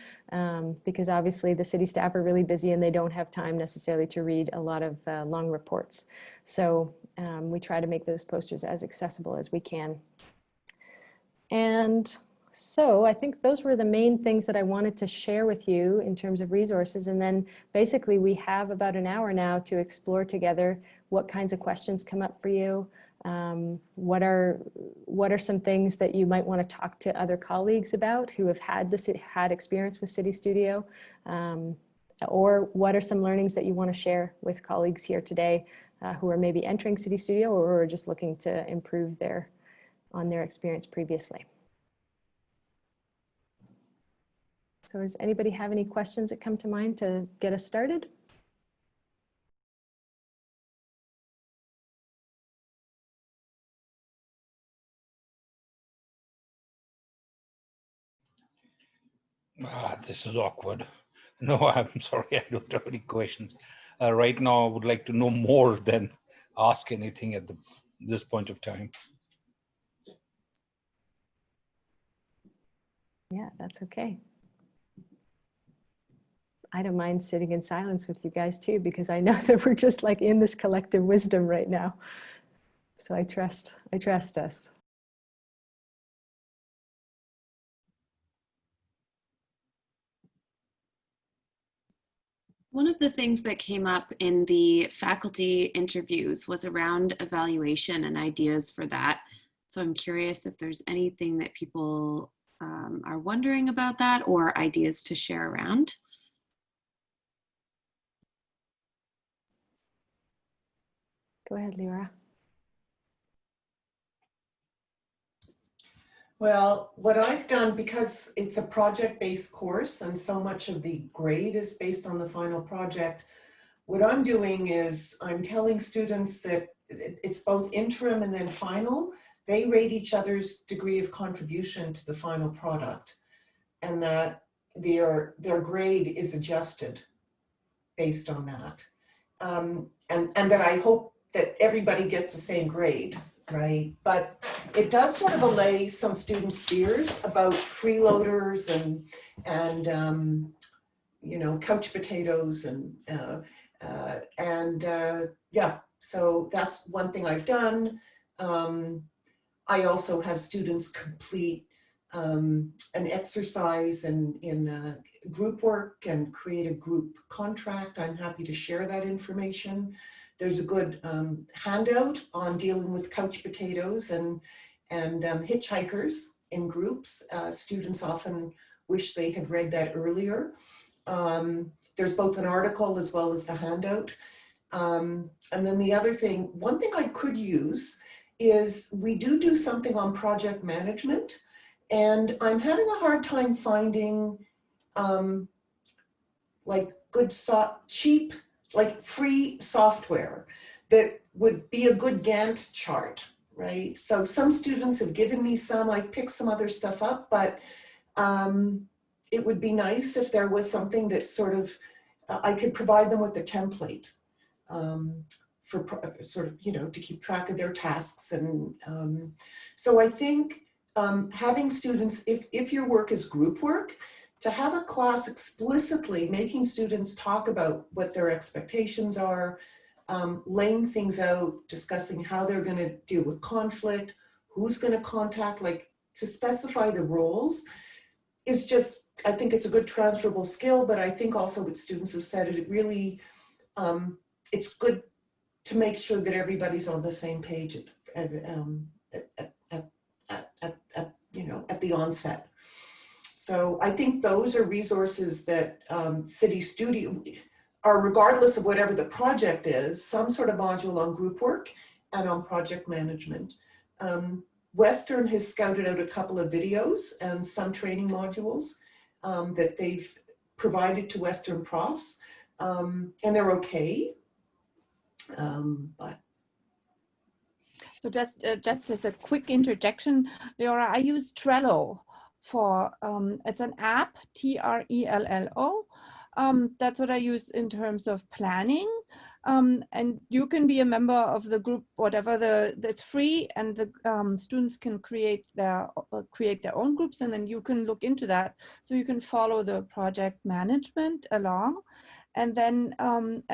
because obviously the city staff are really busy and they don't have time necessarily to read a lot of long reports. So we try to make those posters as accessible as we can. And so I think those were the main things that I wanted to share with you in terms of resources. And then basically we have about an hour now to explore together what kinds of questions come up for you. What are some things that you might want to talk to other colleagues about who have had experience with CityStudio? Or what are some learnings that you want to share with colleagues here today who are maybe entering CityStudio or who are just looking to improve on their experience previously? So does anybody have any questions that come to mind to get us started? This is awkward. No, I'm sorry, I don't have any questions. Right now, I would like to know more than ask anything at this point of time. Yeah, that's okay. I don't mind sitting in silence with you guys too, because I know that we're just like in this collective wisdom right now. So I trust us. One of the things that came up in the faculty interviews was around evaluation and ideas for that. So I'm curious if there's anything that people are wondering about that or ideas to share around. Go ahead, Lyra. Well, what I've done, because it's a project-based course and so much of the grade is based on the final project, what I'm doing is I'm telling students that it's both interim and then final. They rate each other's degree of contribution to the final product, and that their grade is adjusted based on that. And that I hope that everybody gets the same grade, right? But it does sort of allay some students' fears about freeloaders and you know, couch potatoes and yeah, so that's one thing I've done. I also have students complete an exercise in group work and create a group contract. I'm happy to share that information. There's a good handout on dealing with couch potatoes and hitchhikers in groups. Students often wish they had read that earlier. There's both an article as well as the handout. And then the other thing, one thing I could use is we do something on project management, and I'm having a hard time finding like good, cheap, like free software that would be a good Gantt chart, right? So some students have given me some, I've picked some other stuff up, but it would be nice if there was something that sort of, I could provide them with a template for sort of, you know, to keep track of their tasks. And so I think having students, if your work is group work, to have a class explicitly making students talk about what their expectations are, laying things out, discussing how they're going to deal with conflict, who's going to contact, like to specify the roles is just, I think it's a good transferable skill, but I think also what students have said, it really, it's good to make sure that everybody's on the same page you know, at the onset. So I think those are resources that CityStudio are, regardless of whatever the project is, some sort of module on group work and on project management. Western has scouted out a couple of videos and some training modules that they've provided to Western profs, and they're okay. But so just as a quick interjection, Leora, I use Trello for, it's an app, Trello. That's what I use in terms of planning. And you can be a member of the group, whatever that's free, and the students can create their own groups, and then you can look into that. So you can follow the project management along. And then I'm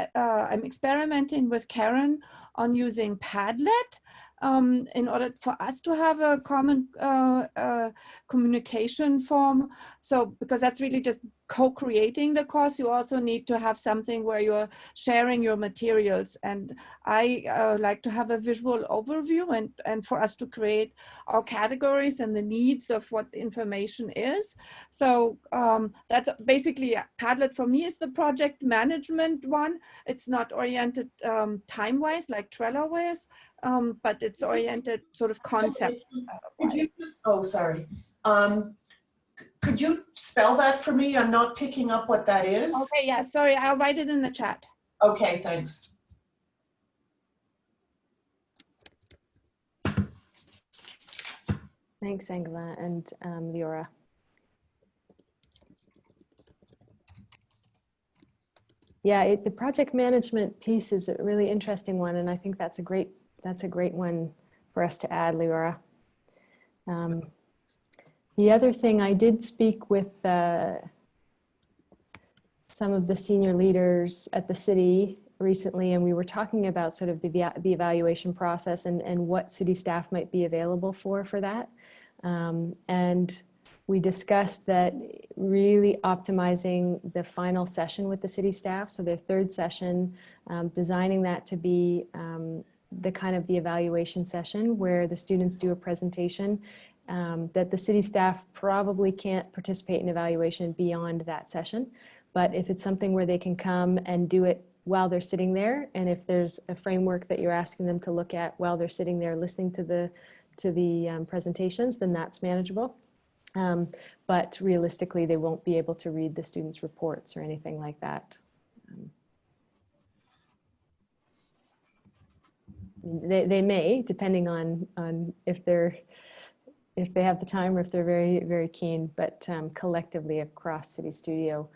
experimenting with Karen on using Padlet in order for us to have a common communication form. So because that's really just co-creating the course, you also need to have something where you're sharing your materials. And I like to have a visual overview and for us to create our categories and the needs of what the information is. So that's basically, Padlet for me is the project management one. It's not oriented time-wise like Trello is, but it's oriented sort of concept. Could you just, oh, sorry. Could you spell that for me? I'm not picking up what that is. Okay, yeah, sorry, I'll write it in the chat. Okay, thanks. Thanks, Angela and Leora. Yeah, the project management piece is a really interesting one, and I think that's a great one for us to add, Leora. The other thing, I did speak with some of the senior leaders at the city recently, and we were talking about sort of the evaluation process and what city staff might be available for that. And we discussed that really optimizing the final session with the city staff, so their third session, designing that to be the kind of the evaluation session where the students do a presentation, that the city staff probably can't participate in evaluation beyond that session. But if it's something where they can come and do it while they're sitting there, and if there's a framework that you're asking them to look at while they're sitting there listening to the presentations, then that's manageable. But realistically, they won't be able to read the students' reports or anything like that. They may, depending on if they have the time or if they're very, very keen, but collectively across CityStudio,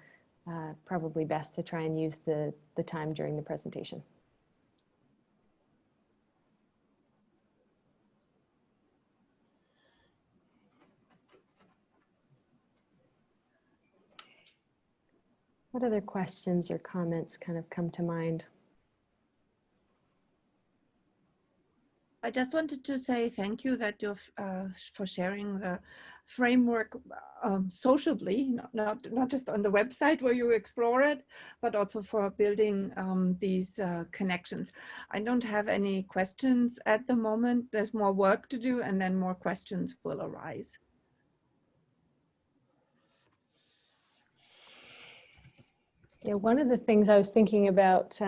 probably best to try and use the time during the presentation. What other questions or comments kind of come to mind? I just wanted to say thank you that you've for sharing the framework sociably, not just on the website where you explore it, but also for building these connections. I don't have any questions at the moment. There's more work to do, and then more questions will arise. Yeah, one of the things I was thinking about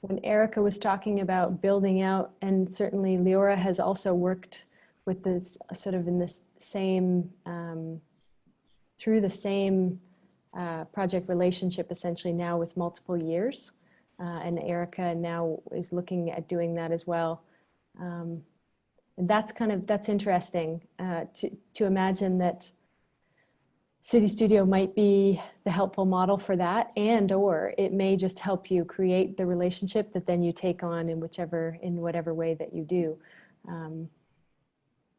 when Erica was talking about building out, and certainly Leora has also worked with this sort of in this same, through the same project relationship essentially now with multiple years. And Erica now is looking at doing that as well. And that's interesting to imagine that CityStudio might be the helpful model for that, and or it may just help you create the relationship that then you take on in whatever way that you do.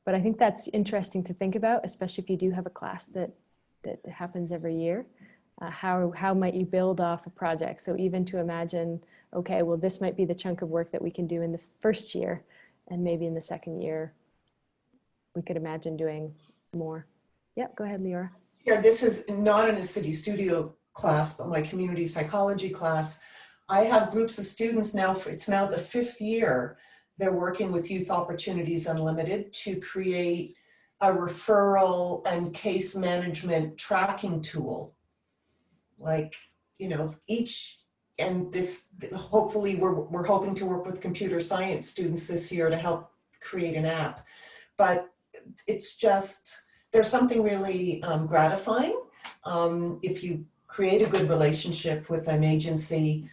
But I think that's interesting to think about, especially if you do have a class that happens every year. How might you build off a project? So even to imagine, okay, well, this might be the chunk of work that we can do in the first year, and maybe in the second year, we could imagine doing more. Yep, go ahead, Leora. Yeah, this is not in a CityStudio class, but my community psychology class. I have groups of students now, it's now the 5th year, they're working with Youth Opportunities Unlimited to create a referral and case management tracking tool. Like, you know, and this, hopefully we're hoping to work with computer science students this year to help create an app. But it's just, there's something really gratifying if you create a good relationship with an agency,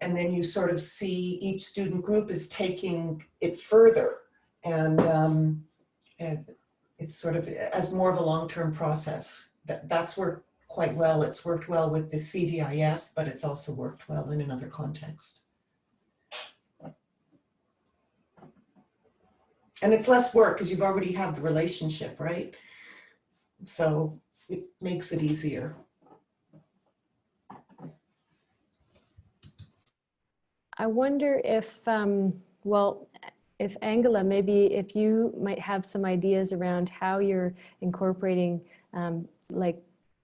and then you sort of see each student group is taking it further, and it's sort of as more of a long-term process. That's worked quite well. It's worked well with the CDIS, but it's also worked well in another context. And it's less work because you've already have the relationship, right? So it makes it easier. I wonder if, well, if Angela, maybe if you might have some ideas around how you're incorporating like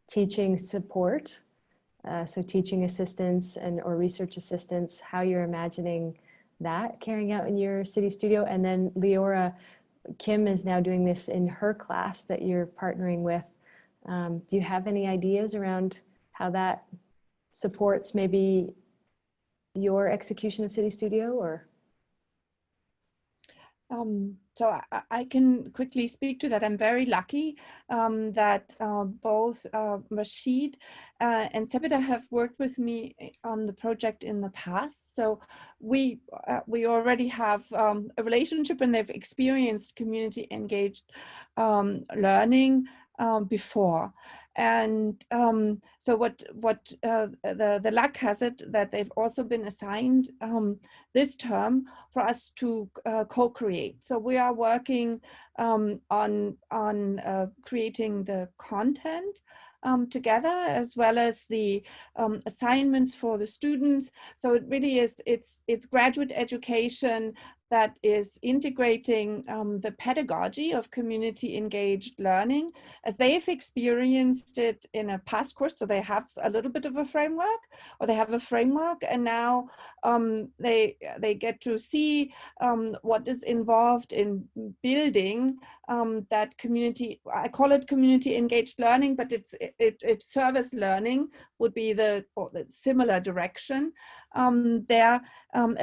teaching support, so teaching assistants or research assistants, how you're imagining that carrying out in your CityStudio. And then Leora, Kim is now doing this in her class that you're partnering with. Do you have any ideas around how that supports maybe your execution of CityStudio, or? So I can quickly speak to that. I'm very lucky that both Rashid and Sepida have worked with me on the project in the past. So we already have a relationship, and they've experienced community engaged learning before. And so what the luck has it that they've also been assigned this term for us to co-create. So we are working on creating the content together, as well as the assignments for the students. So it really is, it's graduate education that is integrating the pedagogy of community engaged learning as they've experienced it in a past course. So they have a little bit of a framework, or they have a framework, and now they get to see what is involved in building that community. I call it community engaged learning, but it's service learning would be the similar direction there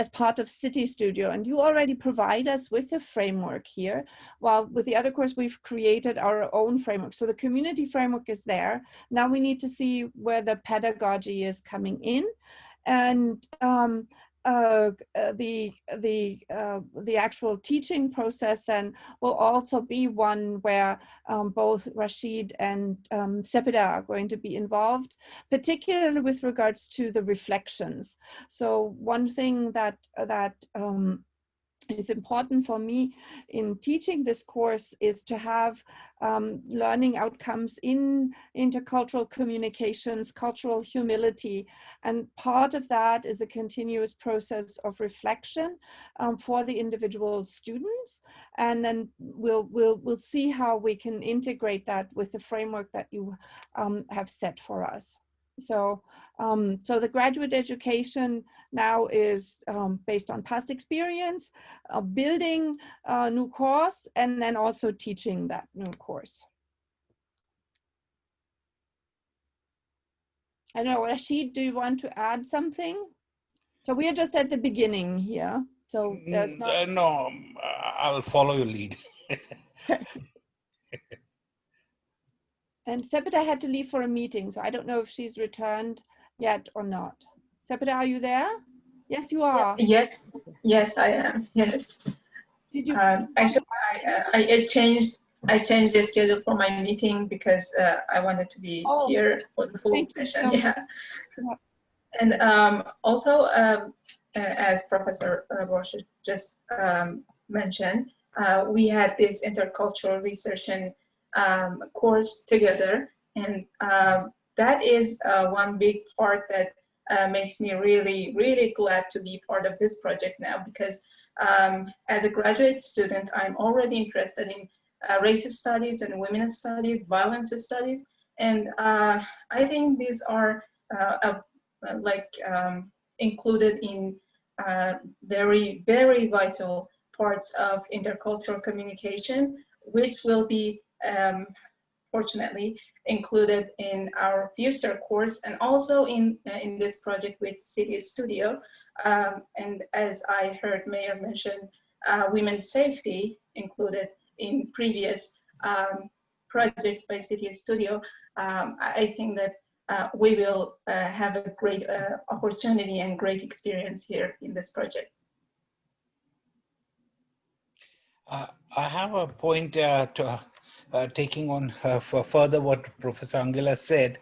as part of CityStudio. And you already provide us with a framework here, while with the other course we've created our own framework. So the community framework is there. Now we need to see where the pedagogy is coming in, and the actual teaching process then will also be one where both Rashid and Sepida are going to be involved, particularly with regards to the reflections. So one thing that is important for me in teaching this course is to have learning outcomes in intercultural communications, cultural humility. And part of that is a continuous process of reflection for the individual students. And then we'll see how we can integrate that with the framework that you have set for us. So, so the graduate education now is based on past experience, building a new course, and then also teaching that new course. I don't know, Rashid, do you want to add something? So we are just at the beginning here. So there's not... No, I'll follow your lead. And Sepida had to leave for a meeting, so I don't know if she's returned yet or not. Sepida, are you there? Yes, you are. Yes, yes, I am. Yes. Did you? Actually, I changed the schedule for my meeting because I wanted to be here for the full session. Yeah. And also, as Professor Borsch just mentioned, we had this intercultural research and course together, and that is one big part that makes me really glad to be part of this project now, because as a graduate student, I'm already interested in race studies and women's studies, violence studies, and I think these are included in very vital parts of intercultural communication, which will be fortunately included in our future course, and also in this project with CityStudio. And as I heard Mayor mention, women's safety included in previous projects by CityStudio. I think that we will have a great opportunity and great experience here in this project. I have a point to taking on for further what Professor Angela said.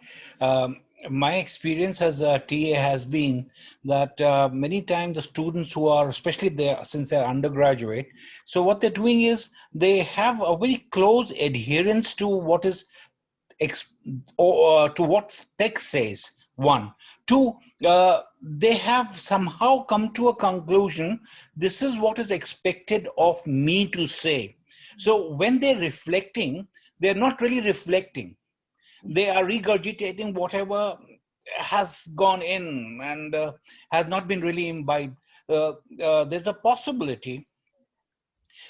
My experience as a TA has been that many times the students who are, especially there since they're undergraduate, so what they're doing is they have a very close adherence to what is to what text says. One. Two, they have somehow come to a conclusion, this is what is expected of me to say. So when they're reflecting, they're not really reflecting. They are regurgitating whatever has gone in and has not been really imbibed. There's a possibility.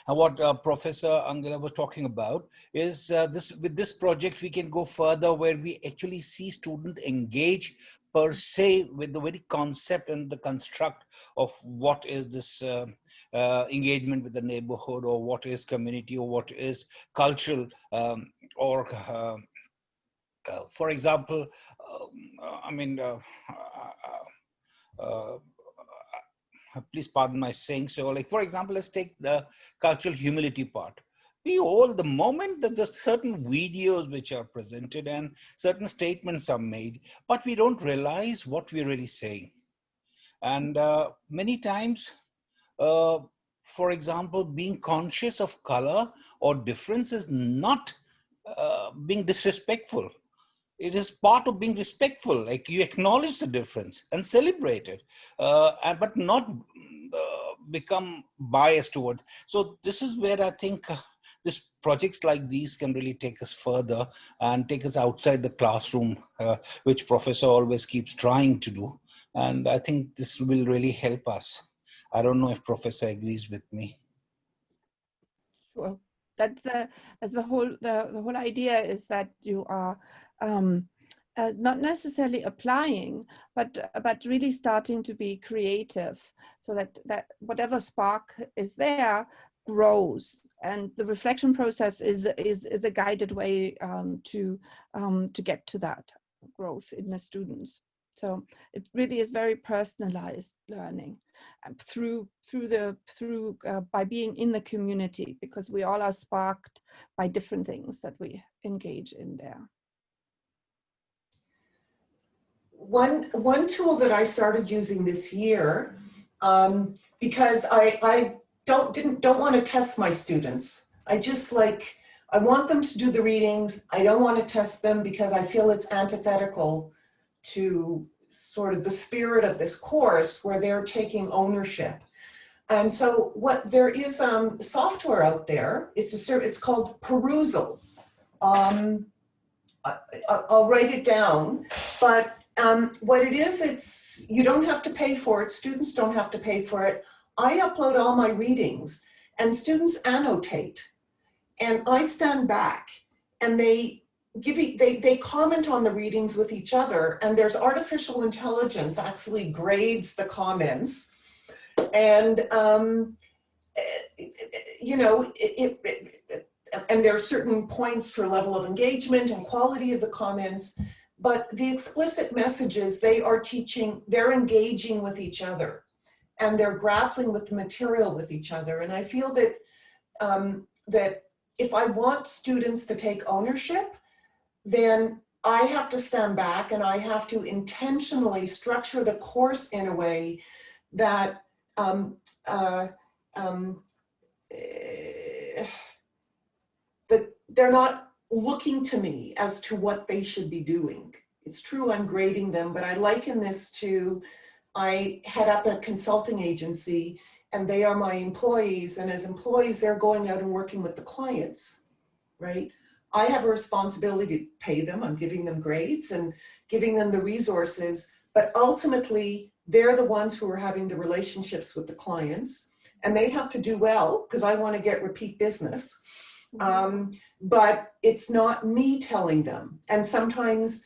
What Professor Angela was talking about is with this project, we can go further where we actually see students engage per se with the very concept and the construct of what is this engagement with the neighborhood, or what is community, or what is cultural, for example, please pardon my saying so, like for example, let's take the cultural humility part. We all, the moment that there's certain videos which are presented and certain statements are made, but we don't realize what we're really saying. And many times, for example, being conscious of color or difference is not being disrespectful. it is part of being respectful. Like you acknowledge the difference and celebrate it, but not become biased towards. So this is where I think this projects like these can really take us further and take us outside the classroom, which professor always keeps trying to do. And I think this will really help us. I don't know if professor agrees with me. Sure. That's the whole idea, is that you are not necessarily applying, but really starting to be creative, so that whatever spark is there grows, and the reflection process is a guided way to get to that growth in the students. So it really is very personalized learning by being in the community, because we all are sparked by different things that we engage in there. One tool that I started using this year, because I don't want to test my students. I want them to do the readings. I don't want to test them because I feel it's antithetical to sort of the spirit of this course, where they're taking ownership. And so there is software out there. It's called Perusal. I'll write it down, but what it is, you don't have to pay for it. Students don't have to pay for it. I upload all my readings and students annotate, and I stand back and they comment on the readings with each other, and there's artificial intelligence actually grades the comments, and you know, and there are certain points for level of engagement and quality of the comments, but the explicit messages, they're engaging with each other, and they're grappling with the material with each other. And I feel that that if I want students to take ownership, then I have to stand back and I have to intentionally structure the course in a way that that they're not looking to me as to what they should be doing. It's true I'm grading them, but I liken this to, I head up a consulting agency and they are my employees, and as employees they're going out and working with the clients, right? I have a responsibility to pay them. I'm giving them grades and giving them the resources, but ultimately they're the ones who are having the relationships with the clients, and they have to do well because I want to get repeat business. But it's not me telling them. And sometimes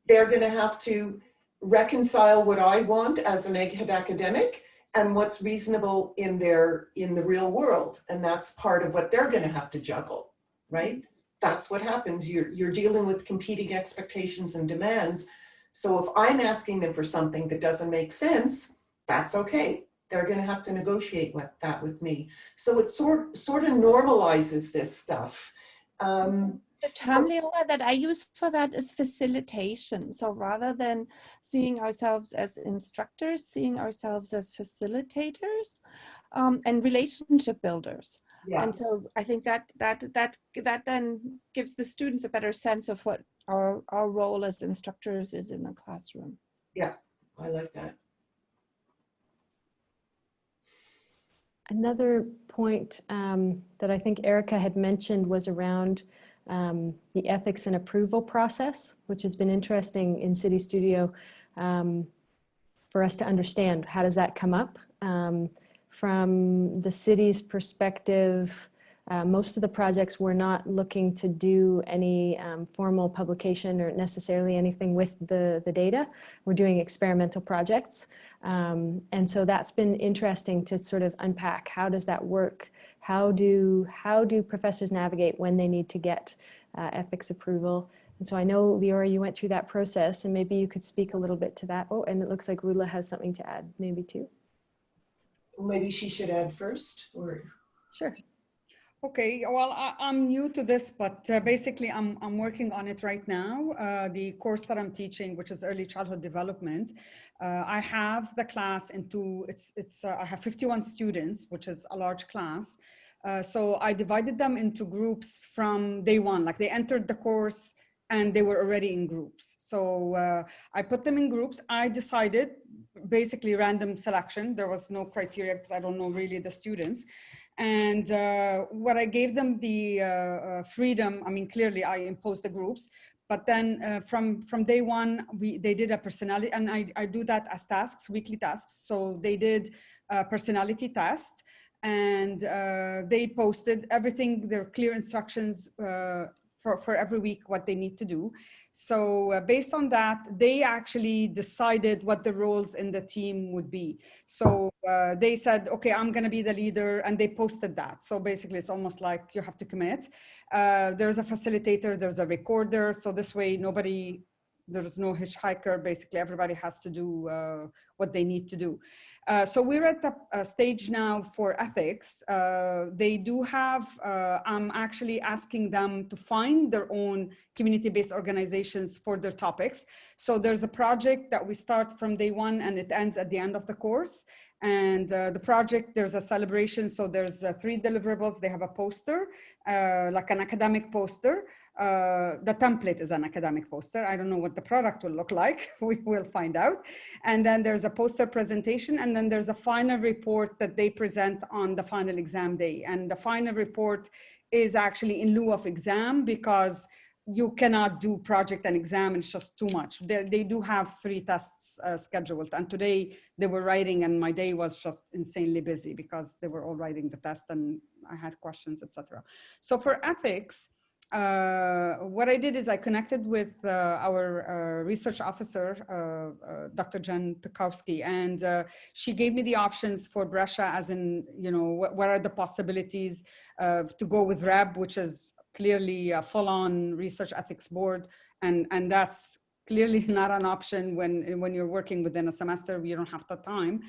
they're going to have to reconcile what I want as an egghead academic and what's reasonable in the real world. And that's part of what they're going to have to juggle, right? That's what happens. You're dealing with competing expectations and demands. So if I'm asking them for something that doesn't make sense, that's okay. They're going to have to negotiate that with me. So it sort of normalizes this stuff. The term, Leora, that I use for that is facilitation. So rather than seeing ourselves as instructors, seeing ourselves as facilitators and relationship builders. Yeah. And so I think that then gives the students a better sense of what our role as instructors is in the classroom. Yeah, I like that. Another point that I think Erica had mentioned was around the ethics and approval process, which has been interesting in CityStudio for us to understand. How does that come up? From the city's perspective, most of the projects we're not looking to do any formal publication or necessarily anything with the data. We're doing experimental projects. And so that's been interesting to sort of unpack. How does that work? How do professors navigate when they need to get ethics approval? And so I know, Leora, you went through that process, and maybe you could speak a little bit to that. Oh, and it looks like Rula has something to add, maybe too. Maybe she should add first, or? Sure. Okay, well, I'm new to this, but basically I'm working on it right now. The course that I'm teaching, which is early childhood development, I have the class into, I have 51 students, which is a large class. So I divided them into groups from day one, like they entered the course and they were already in groups. So I put them in groups. I decided, basically random selection. There was no criteria because I don't know really the students. And what I gave them the freedom, I mean, clearly I imposed the groups, but then from day one, they did a personality, and I do that as tasks, weekly tasks. So they did a personality test, and they posted everything, their clear instructions for every week, what they need to do. So based on that, they actually decided what the roles in the team would be. So they said, okay, I'm going to be the leader, and they posted that. So basically, it's almost like you have to commit. There's a facilitator, there's a recorder. So this way, there's no hitchhiker. Basically, everybody has to do what they need to do. So we're at the stage now for ethics. They do have, I'm actually asking them to find their own community-based organizations for their topics. So there's a project that we start from day one and it ends at the end of the course. And the project, there's a celebration. So there's 3 deliverables. They have a poster, like an academic poster. The template is an academic poster. I don't know what the product will look like. We will find out. And then there's a poster presentation, and then there's a final report that they present on the final exam day. And the final report is actually in lieu of exam, because you cannot do project and exam. It's just too much. They do have 3 tests scheduled. And today they were writing, and my day was just insanely busy because they were all writing the test and I had questions, etc. So for ethics, what I did is I connected with our research officer, Dr. Jen Pikowski, and she gave me the options for Brescia, as in, you know, what are the possibilities to go with REB, which is clearly a full-on research ethics board, and that's clearly not an option when you're working within a semester. You don't have the time.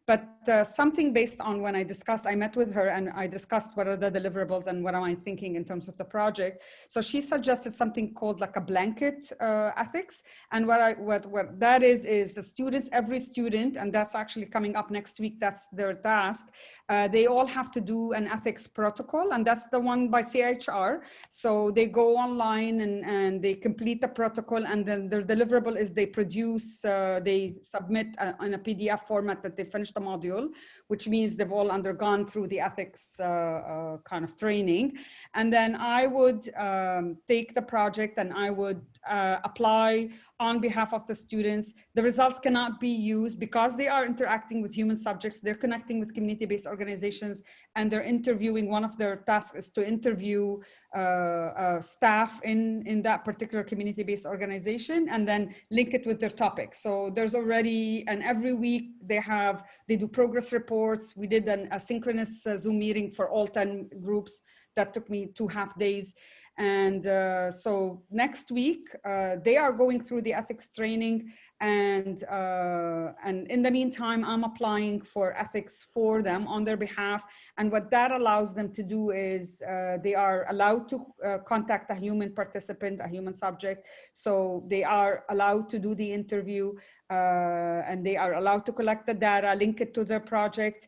But something based on when I met with her and I discussed what are the deliverables and what am I thinking in terms of the project. So she suggested something called like a blanket ethics. And what that is the students, every student, and that's actually coming up next week, that's their task. They all have to do an ethics protocol, and that's the one by CHR. So they go online and they complete the protocol, and then their deliverable is they produce, they submit in a PDF format that they finish the module, which means they've all undergone through the ethics kind of training. And then I would take the project and I would apply on behalf of the students. The results cannot be used because they are interacting with human subjects. They're connecting with community-based organizations, and they're interviewing. One of their tasks is to interview staff in that particular community-based organization and then link it with their topics. So there's already, and every week they do progress reports. We did an asynchronous Zoom meeting for all 10 groups. That took me 2 half days. And so next week, they are going through the ethics training, and in the meantime, I'm applying for ethics for them on their behalf. And what that allows them to do is they are allowed to contact a human participant, a human subject. So they are allowed to do the interview, and they are allowed to collect the data, link it to their project.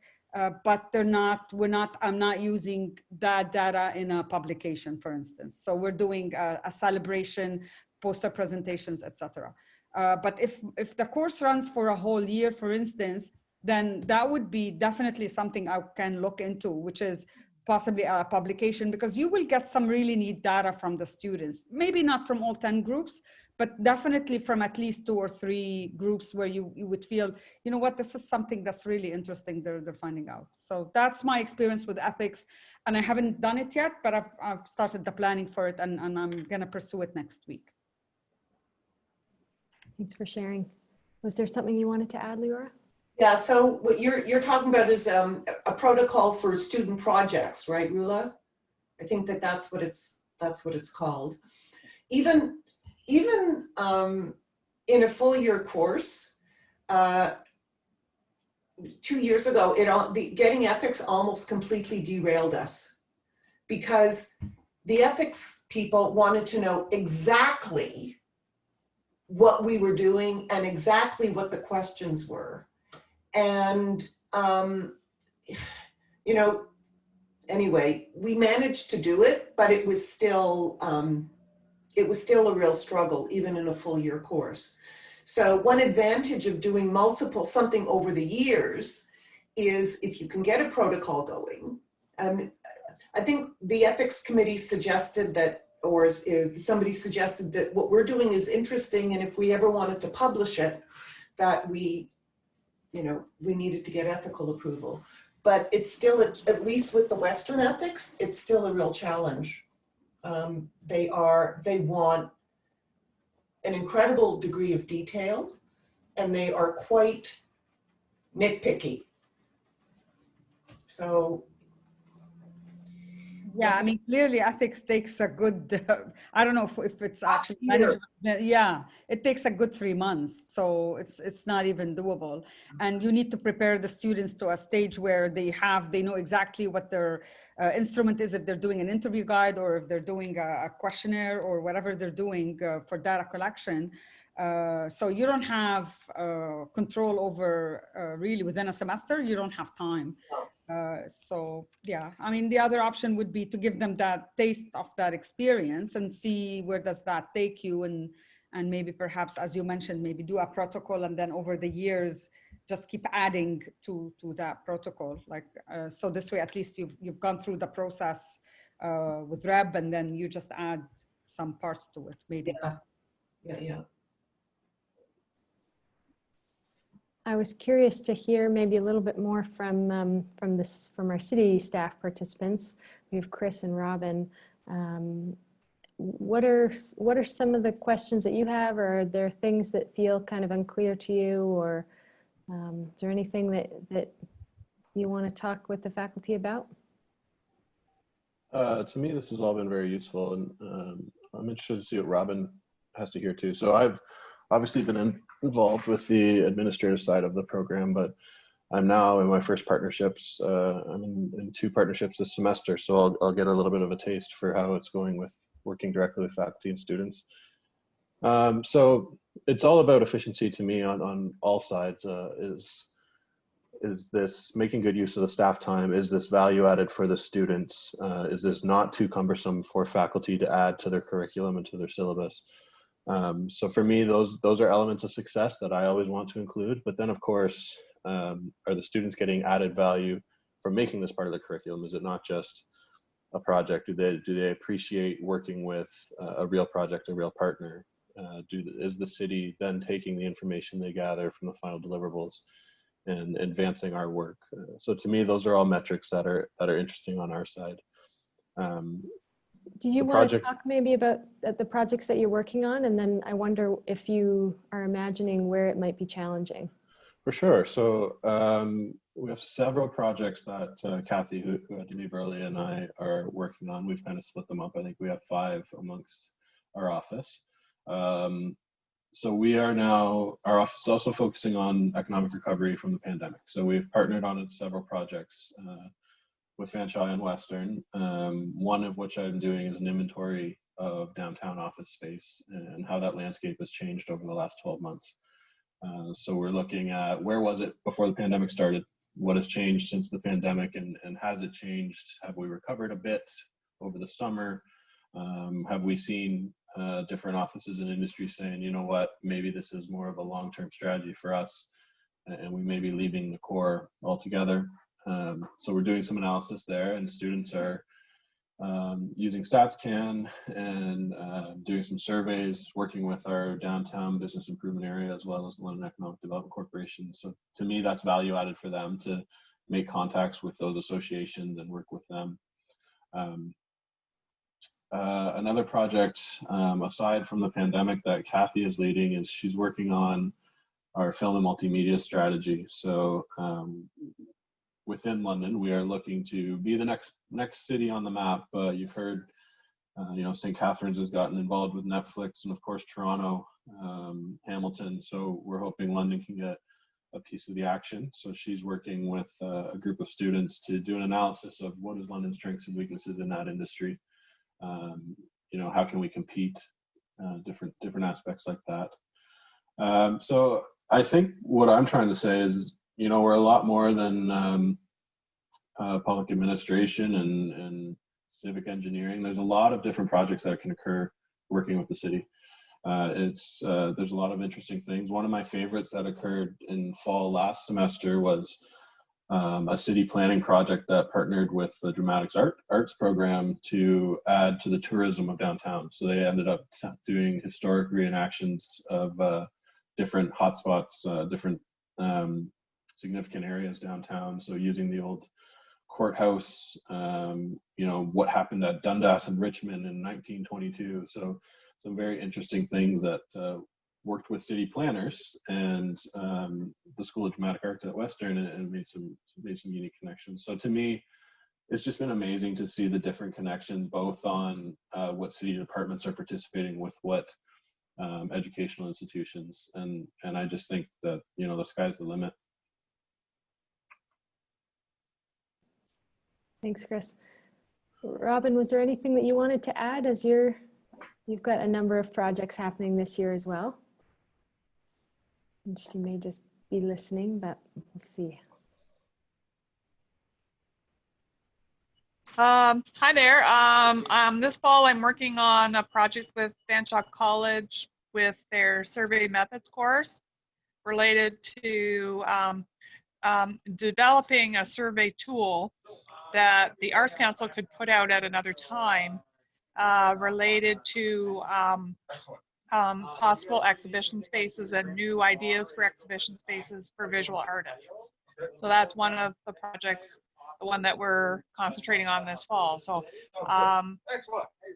But I'm not using that data in a publication, for instance. So we're doing a celebration, poster presentations, etc. But if the course runs for a whole year, for instance, then that would be definitely something I can look into, which is possibly a publication, because you will get some really neat data from the students. Maybe not from all 10 groups, but definitely from at least 2 or 3 groups where you would feel, you know what, this is something that's really interesting they're finding out. So that's my experience with ethics. And I haven't done it yet, but I've started the planning for it, and I'm gonna pursue it next week. Thanks for sharing. Was there something you wanted to add, Leora? Yeah, so what you're talking about is a protocol for student projects, right, Rula? I think that's what it's called. Even in a full year course, 2 years ago, getting ethics almost completely derailed us, because the ethics people wanted to know exactly what we were doing and exactly what the questions were. And, you know, anyway, we managed to do it, but it was still, it was still a real struggle, even in a full year course. So one advantage of doing something over the years is if you can get a protocol going. I think the ethics committee suggested that, or somebody suggested that what we're doing is interesting, and if we ever wanted to publish it, that we needed to get ethical approval. But it's still, at least with the Western ethics, it's still a real challenge. They want an incredible degree of detail, and they are quite nitpicky. So yeah, I mean, clearly ethics takes a good, I don't know if it's actually management. Yeah, it takes a good 3 months. So it's not even doable. And you need to prepare the students to a stage where they know exactly what their instrument is, if they're doing an interview guide or if they're doing a questionnaire or whatever they're doing for data collection. So you don't have control over really within a semester, you don't have time. So yeah, I mean, the other option would be to give them that taste of that experience and see where does that take you, and maybe perhaps, as you mentioned, maybe do a protocol, and then over the years just keep adding to that protocol. Like so this way at least you've gone through the process with REB, and then you just add some parts to it maybe. Yeah. I was curious to hear maybe a little bit more from our city staff participants. We have Chris and Robin. What are some of the questions that you have, or are there things that feel kind of unclear to you, or is there anything that you want to talk with the faculty about? To me, this has all been very useful, and I'm interested to see what Robin has to hear too. So I've obviously been involved with the administrative side of the program, but I'm now in my first partnerships. I'm in 2 partnerships this semester, so I'll get a little bit of a taste for how it's going with working directly with faculty and students. So it's all about efficiency to me on all sides. Is this making good use of the staff time? Is this value added for the students? Is this not too cumbersome for faculty to add to their curriculum and to their syllabus? So for me, those are elements of success that I always want to include. But then, of course, are the students getting added value from making this part of the curriculum? Is it not just a project? Do they appreciate working with a real project, a real partner? Is the city then taking the information they gather from the final deliverables and advancing our work? So to me, those are all metrics that are interesting on our side. Do you want to talk maybe about the projects that you're working on? And then I wonder if you are imagining where it might be challenging. For sure. So we have several projects that Kathy, who had to leave early, and I are working on. We've kind of split them up. I think we have 5 amongst our office. So we are now, our office is also focusing on economic recovery from the pandemic. So we've partnered on several projects with Fanshawe and Western, one of which I'm doing is an inventory of downtown office space and how that landscape has changed over the last 12 months. So we're looking at where was it before the pandemic started, what has changed since the pandemic, and has it changed? Have we recovered a bit over the summer? Have we seen different offices and industries saying, you know what, maybe this is more of a long-term strategy for us, and we may be leaving the core altogether? So we're doing some analysis there, and students are using StatsCan and doing some surveys, working with our downtown business improvement area as well as the London Economic Development Corporation. So to me, that's value added for them to make contacts with those associations and work with them. Another project, aside from the pandemic, that Kathy is leading is she's working on our film and multimedia strategy. So within London, we are looking to be the next city on the map. You've heard, St. Catharines has gotten involved with Netflix, and of course Toronto, Hamilton. So we're hoping London can get a piece of the action. So she's working with a group of students to do an analysis of what is London's strengths and weaknesses in that industry. How can we compete? Different aspects like that. So I think what I'm trying to say is, we're a lot more than public administration and civic engineering. There's a lot of different projects that can occur working with the city. There's a lot of interesting things. One of my favorites that occurred in fall last semester was a city planning project that partnered with the Dramatics Arts program to add to the tourism of downtown. So they ended up doing historic reenactions of different hotspots, different significant areas downtown. So using the old courthouse, what happened at Dundas and Richmond in 1922. So some very interesting things that worked with city planners and the School of Dramatic Arts at Western, and made some unique connections. So to me, it's just been amazing to see the different connections, both on what city departments are participating with, what educational institutions, and I just think that the sky's the limit. Thanks, Chris. Robin, was there anything that you wanted to add, as you've got a number of projects happening this year as well? And she may just be listening, but we'll see. Hi there. This fall I'm working on a project with Fanshawe College with their survey methods course related to developing a survey tool that the Arts Council could put out at another time related to possible exhibition spaces and new ideas for exhibition spaces for visual artists. So that's one of the projects, the one that we're concentrating on this fall. So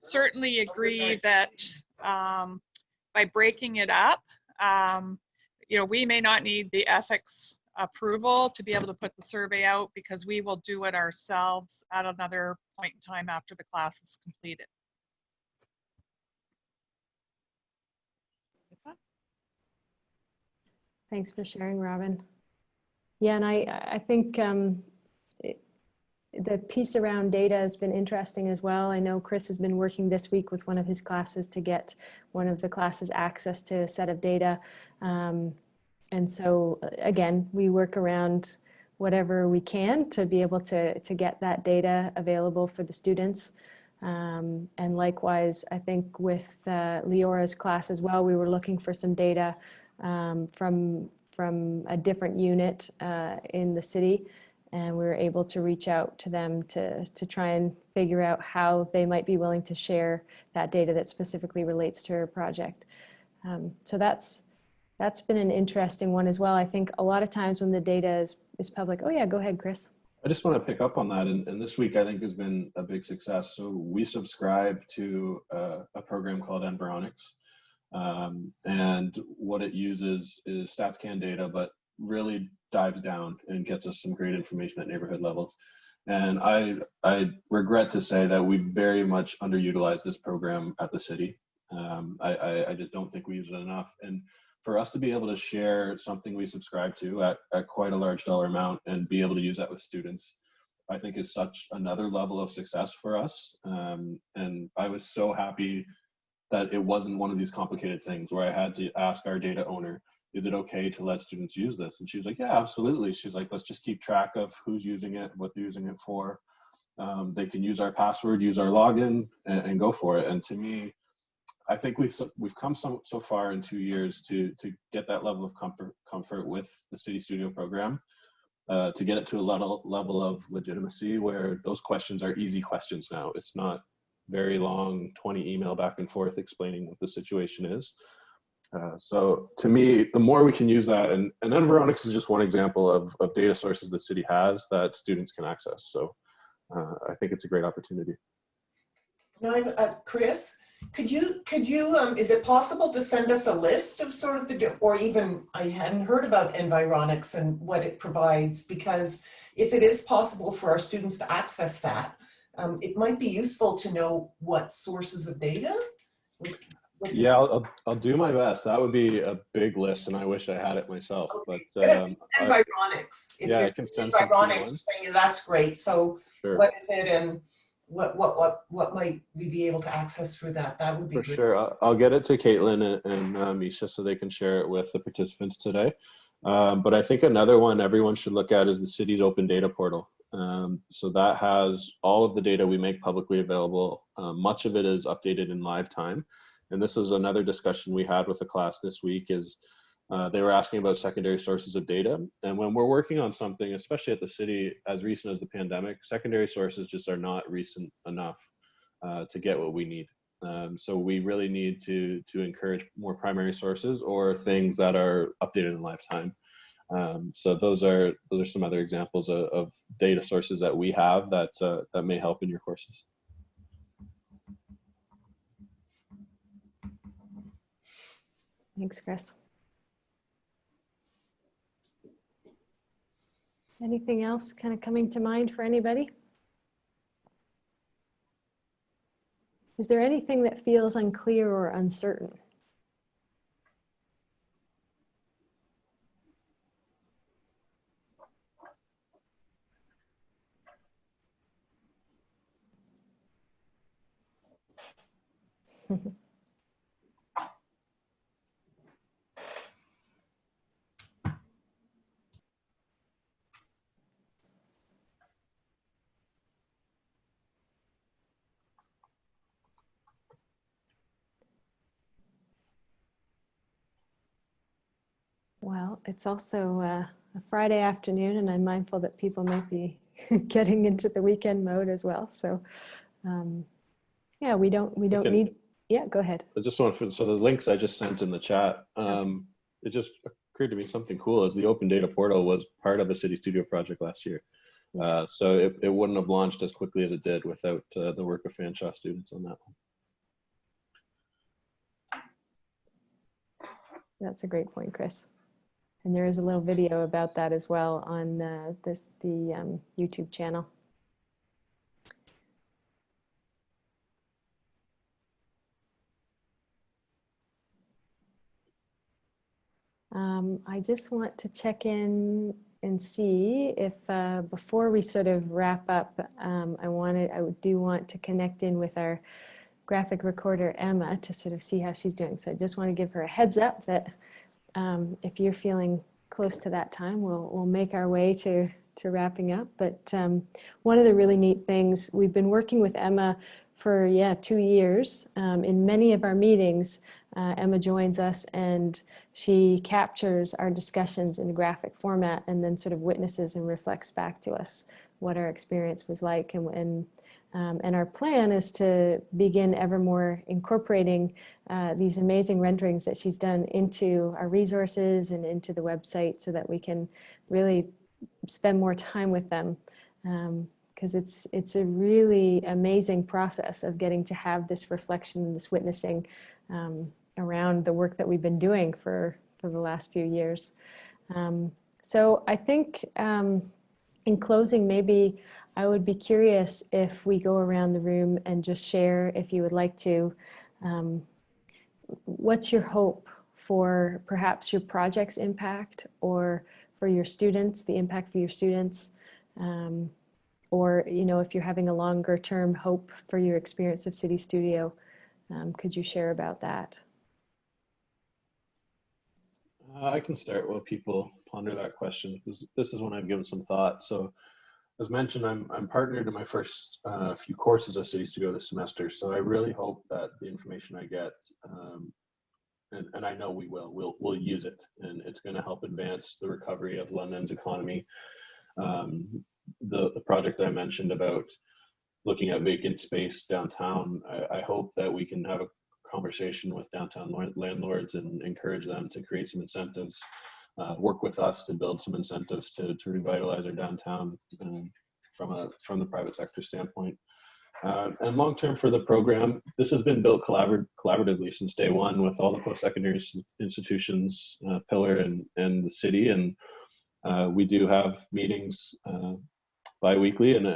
certainly agree that by breaking it up, we may not need the ethics approval to be able to put the survey out, because we will do it ourselves at another point in time after the class is completed. Thanks for sharing, Robin. Yeah, and I think the piece around data has been interesting as well. I know Chris has been working this week with one of his classes to get one of the classes access to a set of data. And so again, we work around whatever we can to be able to get that data available for the students. And likewise, I think with Leora's class as well, we were looking for some data from a different unit in the city, and we were able to reach out to them to try and figure out how they might be willing to share that data that specifically relates to her project. So that's been an interesting one as well. I think a lot of times when the data is public. Oh yeah, go ahead, Chris. I just want to pick up on that, and this week I think has been a big success. So we subscribe to a program called Environics, and what it uses is StatsCan data, but really dives down and gets us some great information at neighborhood levels. And I regret to say that we very much underutilize this program at the city. I just don't think we use it enough. And for us to be able to share something we subscribe to at quite a large dollar amount and be able to use that with students, I think is such another level of success for us. And I was so happy that it wasn't one of these complicated things where I had to ask our data owner, is it okay to let students use this? And she was like, yeah, absolutely. She's like, let's just keep track of who's using it, what they're using it for. They can use our password, use our login, and go for it. And to me, I think we've come so far in 2 years to get that level of comfort with the CityStudio program, to get it to a level of legitimacy where those questions are easy questions now. It's not very long 20 email back and forth explaining what the situation is. So to me, the more we can use that, and Environics is just one example of data sources the city has that students can access. So I think it's a great opportunity. Now, Chris, could you is it possible to send us a list of sort of or even, I hadn't heard about Environics and what it provides, because if it is possible for our students to access that, it might be useful to know what sources of data. Yeah, I'll do my best. That would be a big list, and I wish I had it myself. Okay. But Environics. If yeah, you're I can send Environics, saying that's great. So sure. What is it, and what might we be able to access through that? That would be for great. sure. I'll get it to Caitlin and Misha so they can share it with the participants today. But I think another one everyone should look at is the city's open data portal. So that has all of the data we make publicly available. Much of it is updated in live time. And this was another discussion we had with the class this week is they were asking about secondary sources of data. And when we're working on something, especially at the city, as recent as the pandemic, secondary sources just are not recent enough to get what we need. So we really need to encourage more primary sources or things that are updated in lifetime. So those are some other examples of data sources that we have that that may help in your courses. Thanks, Chris. Anything else kind of coming to mind for anybody? Is there anything that feels unclear or uncertain? Well, it's also a Friday afternoon, and I'm mindful that people might be getting into the weekend mode as well. So, yeah, we don't need. Yeah, go ahead. I just want to, so the links I just sent in the chat, it just occurred to me something cool is the Open Data Portal was part of the CityStudio project last year. So it wouldn't have launched as quickly as it did without the work of Fanshawe students on that one. That's a great point, Chris. And there is a little video about that as well on the YouTube channel. I just want to check in and see if before we sort of wrap up, I do want to connect in with our graphic recorder, Emma, to sort of see how she's doing. So I just want to give her a heads up that if you're feeling close to that time, we'll make our way to wrapping up. But one of the really neat things, we've been working with Emma for 2 years. In many of our meetings, Emma joins us and she captures our discussions in a graphic format and then sort of witnesses and reflects back to us what our experience was like. And our plan is to begin ever more incorporating these amazing renderings that she's done into our resources and into the website so that we can really spend more time with them. Because it's a really amazing process of getting to have this reflection, this witnessing around the work that we've been doing for the last few years. So I think in closing, maybe I would be curious if we go around the room and just share, if you would like to, what's your hope for perhaps your project's impact or for your students, the impact for your students, or if you're having a longer term hope for your experience of CityStudio, could you share about that? I can start while people ponder that question, because this is one I've given some thought. So as mentioned, I'm partnered in my first few courses of CityStudio this semester. So I really hope that the information I get, and I know we'll use it, and it's going to help advance the recovery of London's economy. The project I mentioned about looking at vacant space downtown, I hope that we can have a conversation with downtown landlords and encourage them to create some incentives, work with us to build some incentives to revitalize our downtown from the private sector standpoint. And long term for the program, this has been built collaboratively since day one with all the post-secondary institutions, Pillar and the city. And we do have meetings bi-weekly, and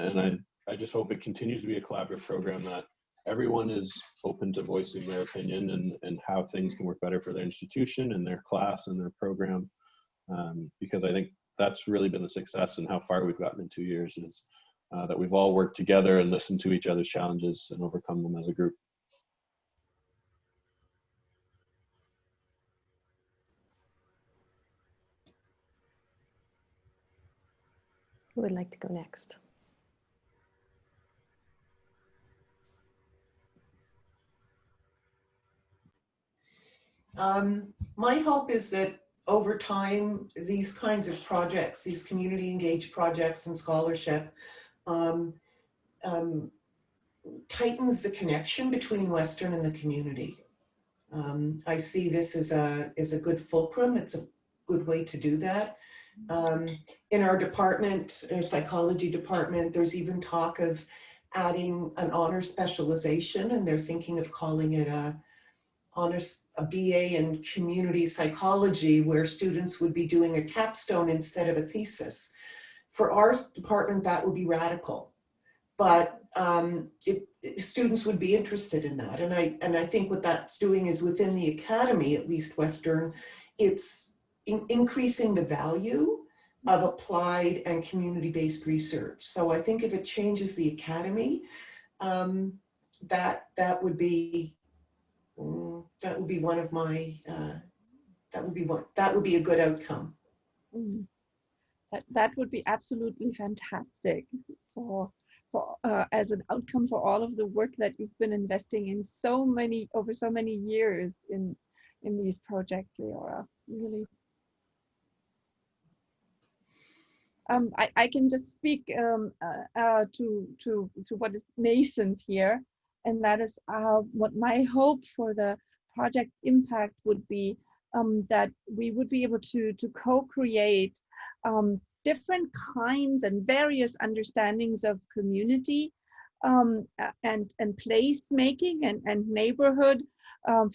I just hope it continues to be a collaborative program that everyone is open to voicing their opinion and how things can work better for their institution and their class and their program. Because I think that's really been the success and how far we've gotten in 2 years is that we've all worked together and listened to each other's challenges and overcome them as a group. Who would like to go next? My hope is that over time, these kinds of projects, these community engaged projects and scholarship, um, tightens the connection between Western and the community. I see this as a good fulcrum. It's a good way to do that. In our department, our psychology department, there's even talk of adding an honor specialization, and they're thinking of calling it a BA in community psychology, where students would be doing a capstone instead of a thesis. For our department, that would be radical, but students would be interested in that. And I think what that's doing is within the academy, at least Western, it's increasing the value of applied and community-based research. So I think if it changes the academy, that would be one of my that would be a good outcome. That would be absolutely fantastic for as an outcome for all of the work that you've been investing in over so many years in these projects, Leora. Really. I can just speak to what is nascent here, and that is what my hope for the project impact would be, that we would be able to co-create different kinds and various understandings of community and place making and neighborhood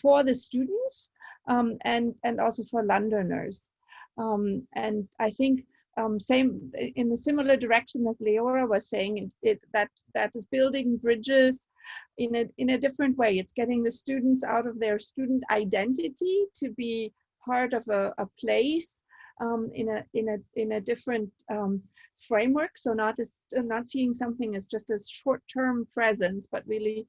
for the students and also for Londoners. And I think same in a similar direction as Leora was saying, that is building bridges in a different way. It's getting the students out of their student identity to be part of a place in a different framework. So not seeing something as just a short-term presence, but really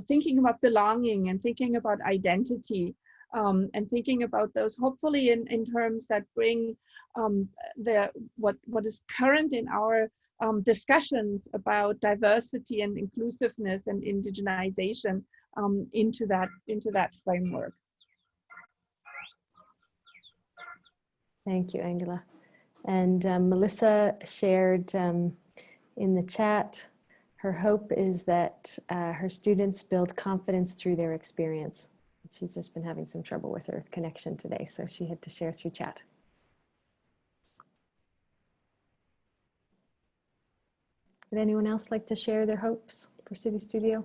thinking about belonging and thinking about identity. And thinking about those hopefully in terms that bring what is current in our discussions about diversity and inclusiveness and indigenization into that framework. Thank you, Angela. And Melissa shared in the chat, her hope is that her students build confidence through their experience. She's just been having some trouble with her connection today, so she had to share through chat. Would anyone else like to share their hopes for CityStudio? I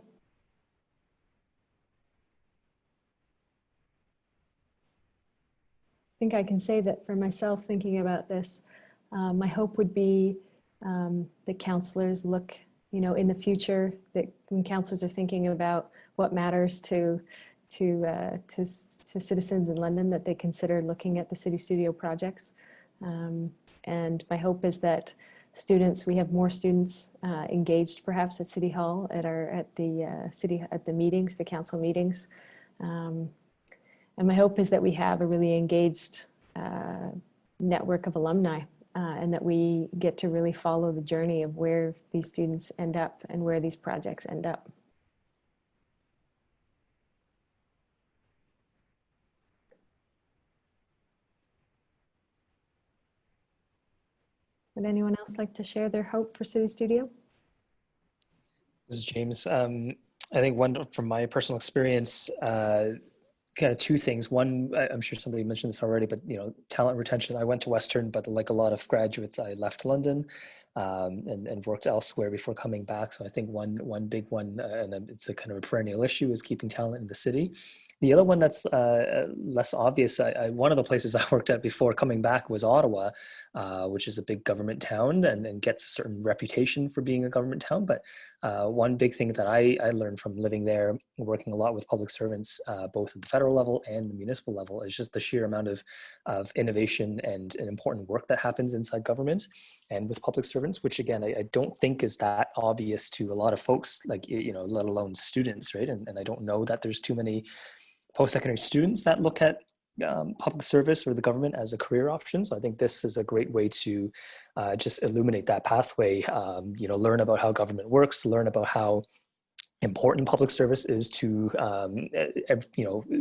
think I can say that for myself, thinking about this, my hope would be that counselors look, in the future, that when counselors are thinking about what matters to citizens in London, that they consider looking at the CityStudio projects. And my hope is that students, we have more students engaged perhaps at City Hall at the meetings, the council meetings. And my hope is that we have a really engaged network of alumni and that we get to really follow the journey of where these students end up and where these projects end up. Would anyone else like to share their hope for CityStudio? This is James. I think one from my personal experience, kind of two things. One, I'm sure somebody mentioned this already, but talent retention. I went to Western, but like a lot of graduates, I left London and worked elsewhere before coming back. So I think one big one, and it's a kind of a perennial issue, is keeping talent in the city. The other one that's less obvious, one of the places I worked at before coming back was Ottawa, which is a big government town and gets a certain reputation for being a government town. But one big thing that I learned from living there, working a lot with public servants, both at the federal level and the municipal level, is just the sheer amount of innovation and important work that happens inside government and with public servants, which again, I don't think is that obvious to a lot of folks, like, let alone students, right? And I don't know that there's too many post-secondary students that look at public service or the government as a career option. So I think this is a great way to just illuminate that pathway, learn about how government works, learn about how important public service is to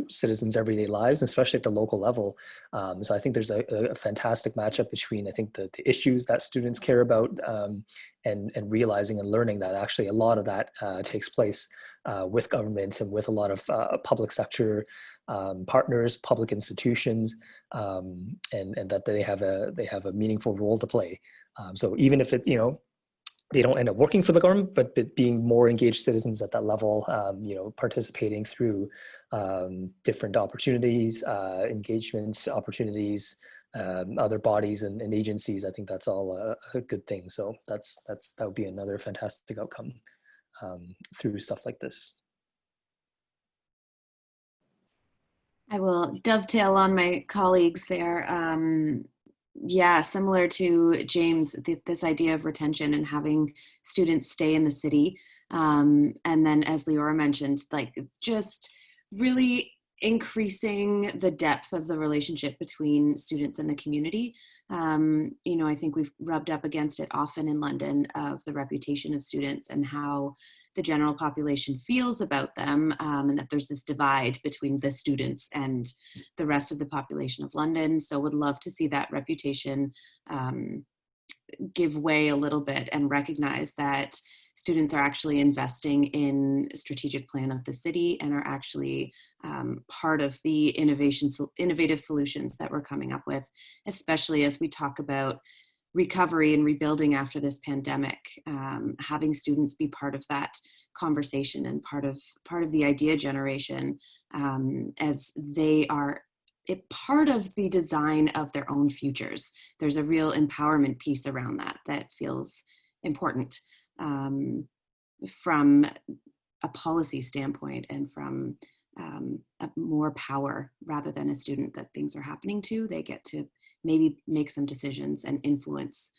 citizens' everyday lives, especially at the local level. So I think there's a fantastic matchup between, I think, the issues that students care about and realizing and learning that actually a lot of that takes place with governments and with a lot of public sector partners, public institutions, and that they have a meaningful role to play. So even if it's, they don't end up working for the government, but being more engaged citizens at that level, participating through different opportunities, engagements, opportunities, other bodies and agencies. I think that's all a good thing. So that would be another fantastic outcome through stuff like this. I will dovetail on my colleagues there. Yeah, similar to James, this idea of retention and having students stay in the city. And then as Leora mentioned, like just really increasing the depth of the relationship between students and the community. I think we've rubbed up against it often in London of the reputation of students and how the general population feels about them, and that there's this divide between the students and the rest of the population of London. So would love to see that reputation give way a little bit and recognize that students are actually investing in a strategic plan of the city and are actually part of the innovative solutions that we're coming up with, especially as we talk about recovery and rebuilding after this pandemic. Having students be part of that conversation and part of the idea generation, as they are part of the design of their own futures. There's a real empowerment piece around that feels important from a policy standpoint and from a more power rather than a student that things are happening to. They get to maybe make some decisions and influence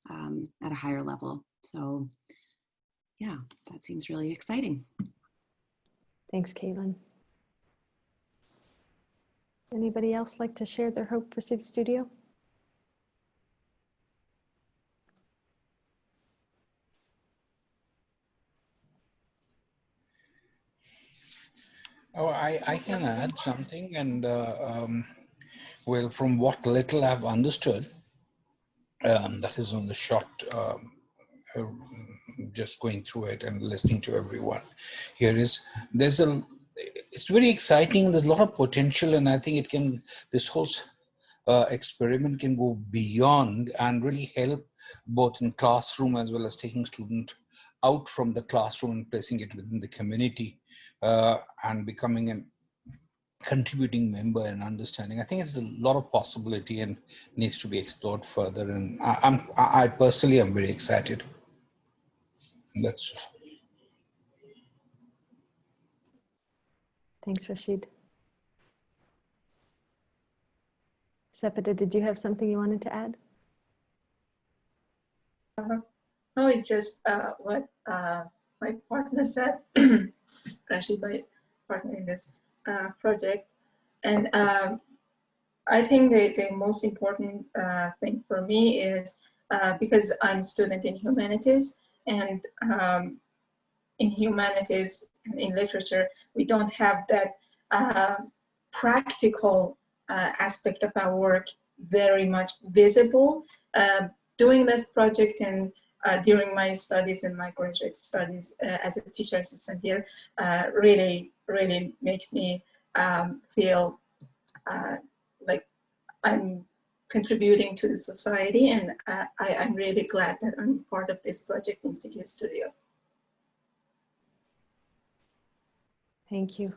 at a higher level. So yeah, that seems really exciting. Thanks, Caitlin. Anybody else like to share their hope for CityStudio? Oh, I can add something, and well, from what little I've understood, that is on the short, just going through it and listening to everyone. It's very exciting. There's a lot of potential, and I think this whole experiment can go beyond and really help both in classroom as well as taking student out from the classroom and placing it within the community and becoming a contributing member and understanding. I think it's a lot of possibility and needs to be explored further. And I personally am very excited. Thanks, Rashid. Sepida, did you have something you wanted to add? No, it's just what my partner said, Rashid, my partner in this project. And I think the most important thing for me is because I'm a student in humanities, and in humanities and in literature, we don't have that practical aspect of our work very much visible. Doing this project and during my studies and my graduate studies as a teacher assistant here really makes me feel like I'm contributing to the society, and I'm really glad that I'm part of this project in CityStudio. Thank you.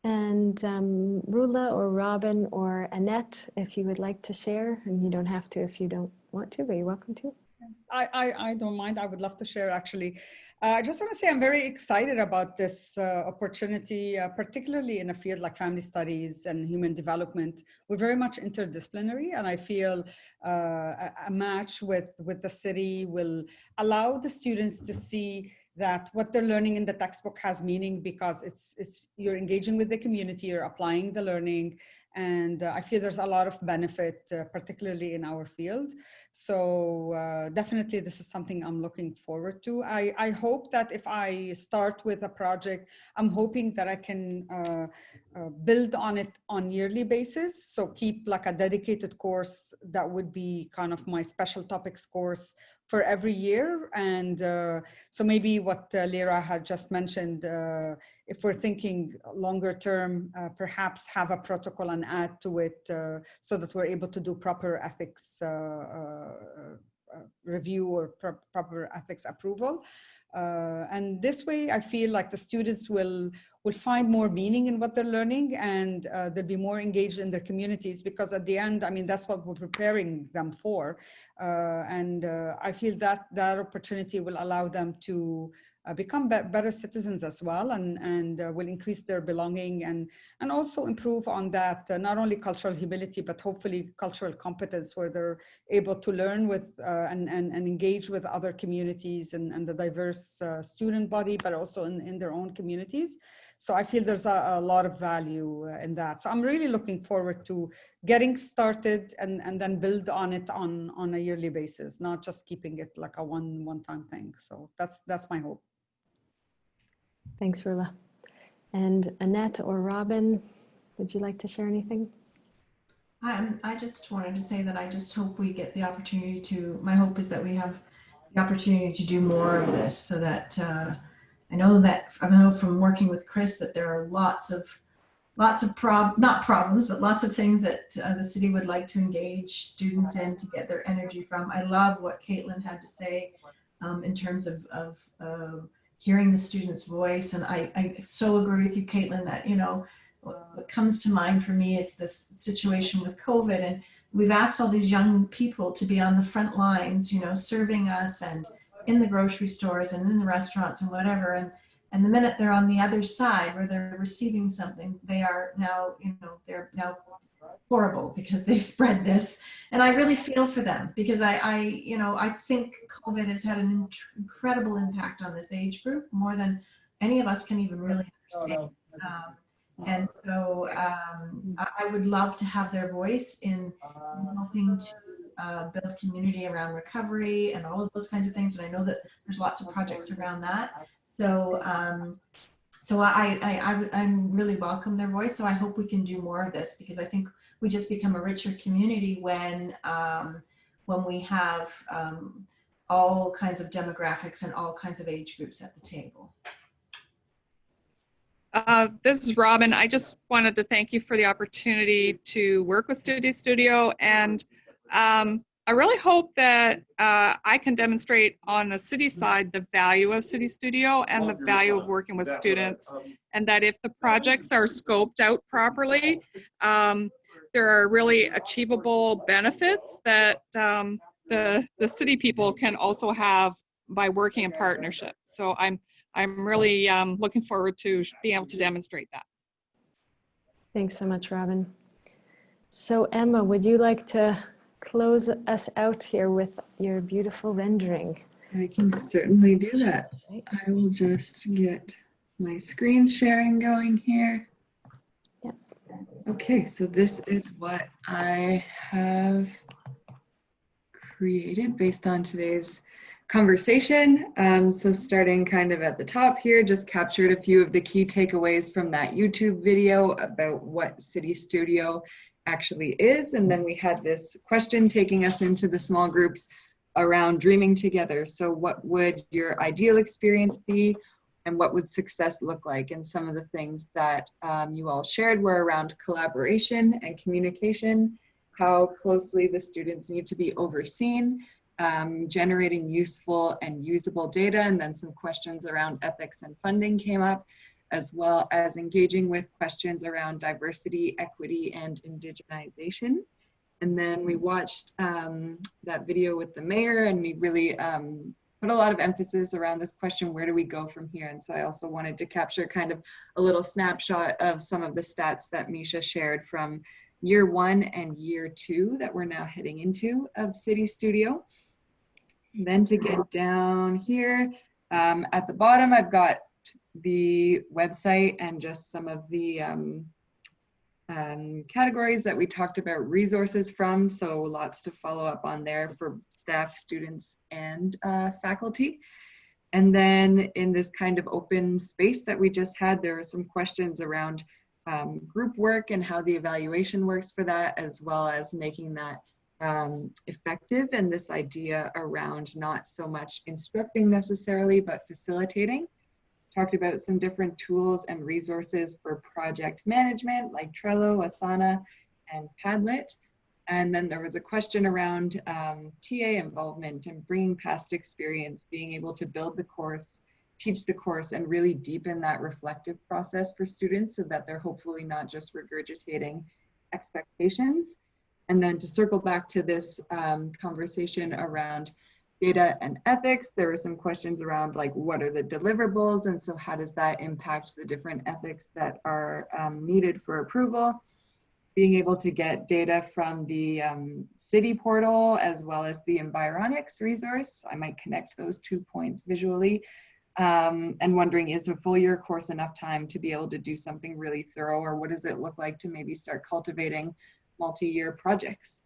And Rula or Robin or Annette, if you would like to share, and you don't have to if you don't want to, but you're welcome to. I don't mind. I would love to share, actually. I just want to say I'm very excited about this opportunity, particularly in a field like family studies and human development. We're very much interdisciplinary, and I feel a match with the city will allow the students to see that what they're learning in the textbook has meaning, because you're engaging with the community, you're applying the learning, And I feel there's a lot of benefit, particularly in our field. So definitely this is something I'm looking forward to. I hope that if I start with a project, I'm hoping that I can build on it on yearly basis. So keep like a dedicated course that would be kind of my special topics course for every year. And so maybe what Lira had just mentioned, if we're thinking longer term, perhaps have a protocol and add to it so that we're able to do proper ethics review or proper ethics approval. And this way, I feel like the students will find more meaning in what they're learning, and they'll be more engaged in their communities, because at the end, I mean, that's what we're preparing them for. And I feel that that opportunity will allow them to become better citizens as well, and will increase their belonging and also improve on that, not only cultural humility, but hopefully cultural competence, where they're able to learn with and engage with other communities and the diverse student body, but also in their own communities. So I feel there's a lot of value in that. So I'm really looking forward to getting started and then build on it on a yearly basis, not just keeping it like a one-time thing. So that's my hope. Thanks, Rula. And Annette or Robin, would you like to share anything? I just wanted to say that I just hope we get the opportunity to, my hope is that we have the opportunity to do more of this, so that I know from working with Chris that there are lots of not problems, but lots of things that the city would like to engage students in to get their energy from. I love what Caitlin had to say in terms of hearing the student's voice. And I so agree with you, Caitlin, that, you know, what comes to mind for me is this situation with COVID. And we've asked all these young people to be on the front lines, you know, serving us and in the grocery stores and in the restaurants and whatever. And the minute they're on the other side where they're receiving something, they are now, you know, they're now horrible because they've spread this. And I really feel for them, because I think COVID has had an incredible impact on this age group, more than any of us can even really understand. And so I would love to have their voice in helping to build community around recovery and all of those kinds of things. And I know that there's lots of projects around that. So I really welcome their voice. So I hope we can do more of this, because I think we just become a richer community when we have all kinds of demographics and all kinds of age groups at the table. This is Robin. I just wanted to thank you for the opportunity to work with CityStudio, and I really hope that I can demonstrate on the city side the value of CityStudio and the value of working with students, and that if the projects are scoped out properly, there are really achievable benefits that the city people can also have by working in partnership. So I'm really looking forward to being able to demonstrate that. Thanks so much, Robin. So Emma, would you like to close us out here with your beautiful rendering? I can certainly do that. I will just get my screen sharing going here. Yep. Okay, so this is what I have created based on today's conversation. So starting kind of at the top here, just captured a few of the key takeaways from that YouTube video about what CityStudio actually is. And then we had this question taking us into the small groups around dreaming together. So what would your ideal experience be, and what would success look like? And some of the things that you all shared were around collaboration and communication, how closely the students need to be overseen, generating useful and usable data, and then some questions around ethics and funding came up, as well as engaging with questions around diversity, equity, and indigenization. And then we watched that video with the mayor, and we really put a lot of emphasis around this question, where do we go from here? And so I also wanted to capture kind of a little snapshot of some of the stats that Misha shared from year 1 and year 2 that we're now heading into of CityStudio. Then to get down here, at the bottom, I've got the website and just some of the categories that we talked about resources from, so lots to follow up on there for staff, students, and faculty. And then in this kind of open space that we just had, there are some questions around group work and how the evaluation works for that, as well as making that effective, and this idea around not so much instructing necessarily, but facilitating. Talked about some different tools and resources for project management like Trello, Asana, and Padlet. And then there was a question around TA involvement and bringing past experience, being able to build the course, teach the course, and really deepen that reflective process for students so that they're hopefully not just regurgitating expectations. And then to circle back to this conversation around data and ethics, there were some questions around like, what are the deliverables? And so how does that impact the different ethics that are needed for approval? Being able to get data from the city portal as well as the Environics resource. I might connect those 2 points visually. And wondering, is a full year course enough time to be able to do something really thorough, or what does it look like to maybe start cultivating multi-year projects?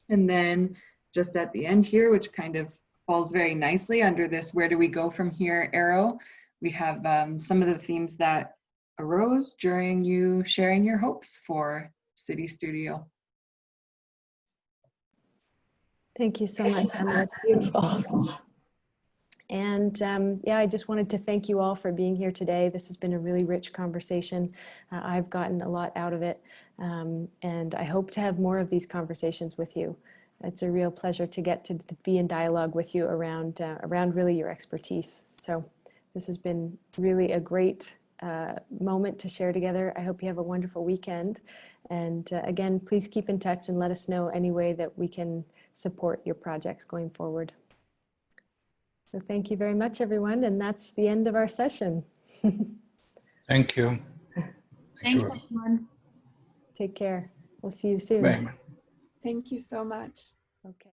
And then just at the end here, which kind of falls very nicely under this where do we go from here arrow, we have some of the themes that arose during you sharing your hopes for CityStudio. Thank you so much, Emma. That's beautiful. And yeah, I just wanted to thank you all for being here today. This has been a really rich conversation. I've gotten a lot out of it, and I hope to have more of these conversations with you. It's a real pleasure to get to be in dialogue with you around really your expertise. So this has been really a great moment to share together. I hope you have a wonderful weekend. And again, please keep in touch and let us know any way that we can support your projects going forward. So thank you very much, everyone. And that's the end of our session. Thank you. Thanks, everyone. Take care. We'll see you soon. Bye. Thank you so much. Okay.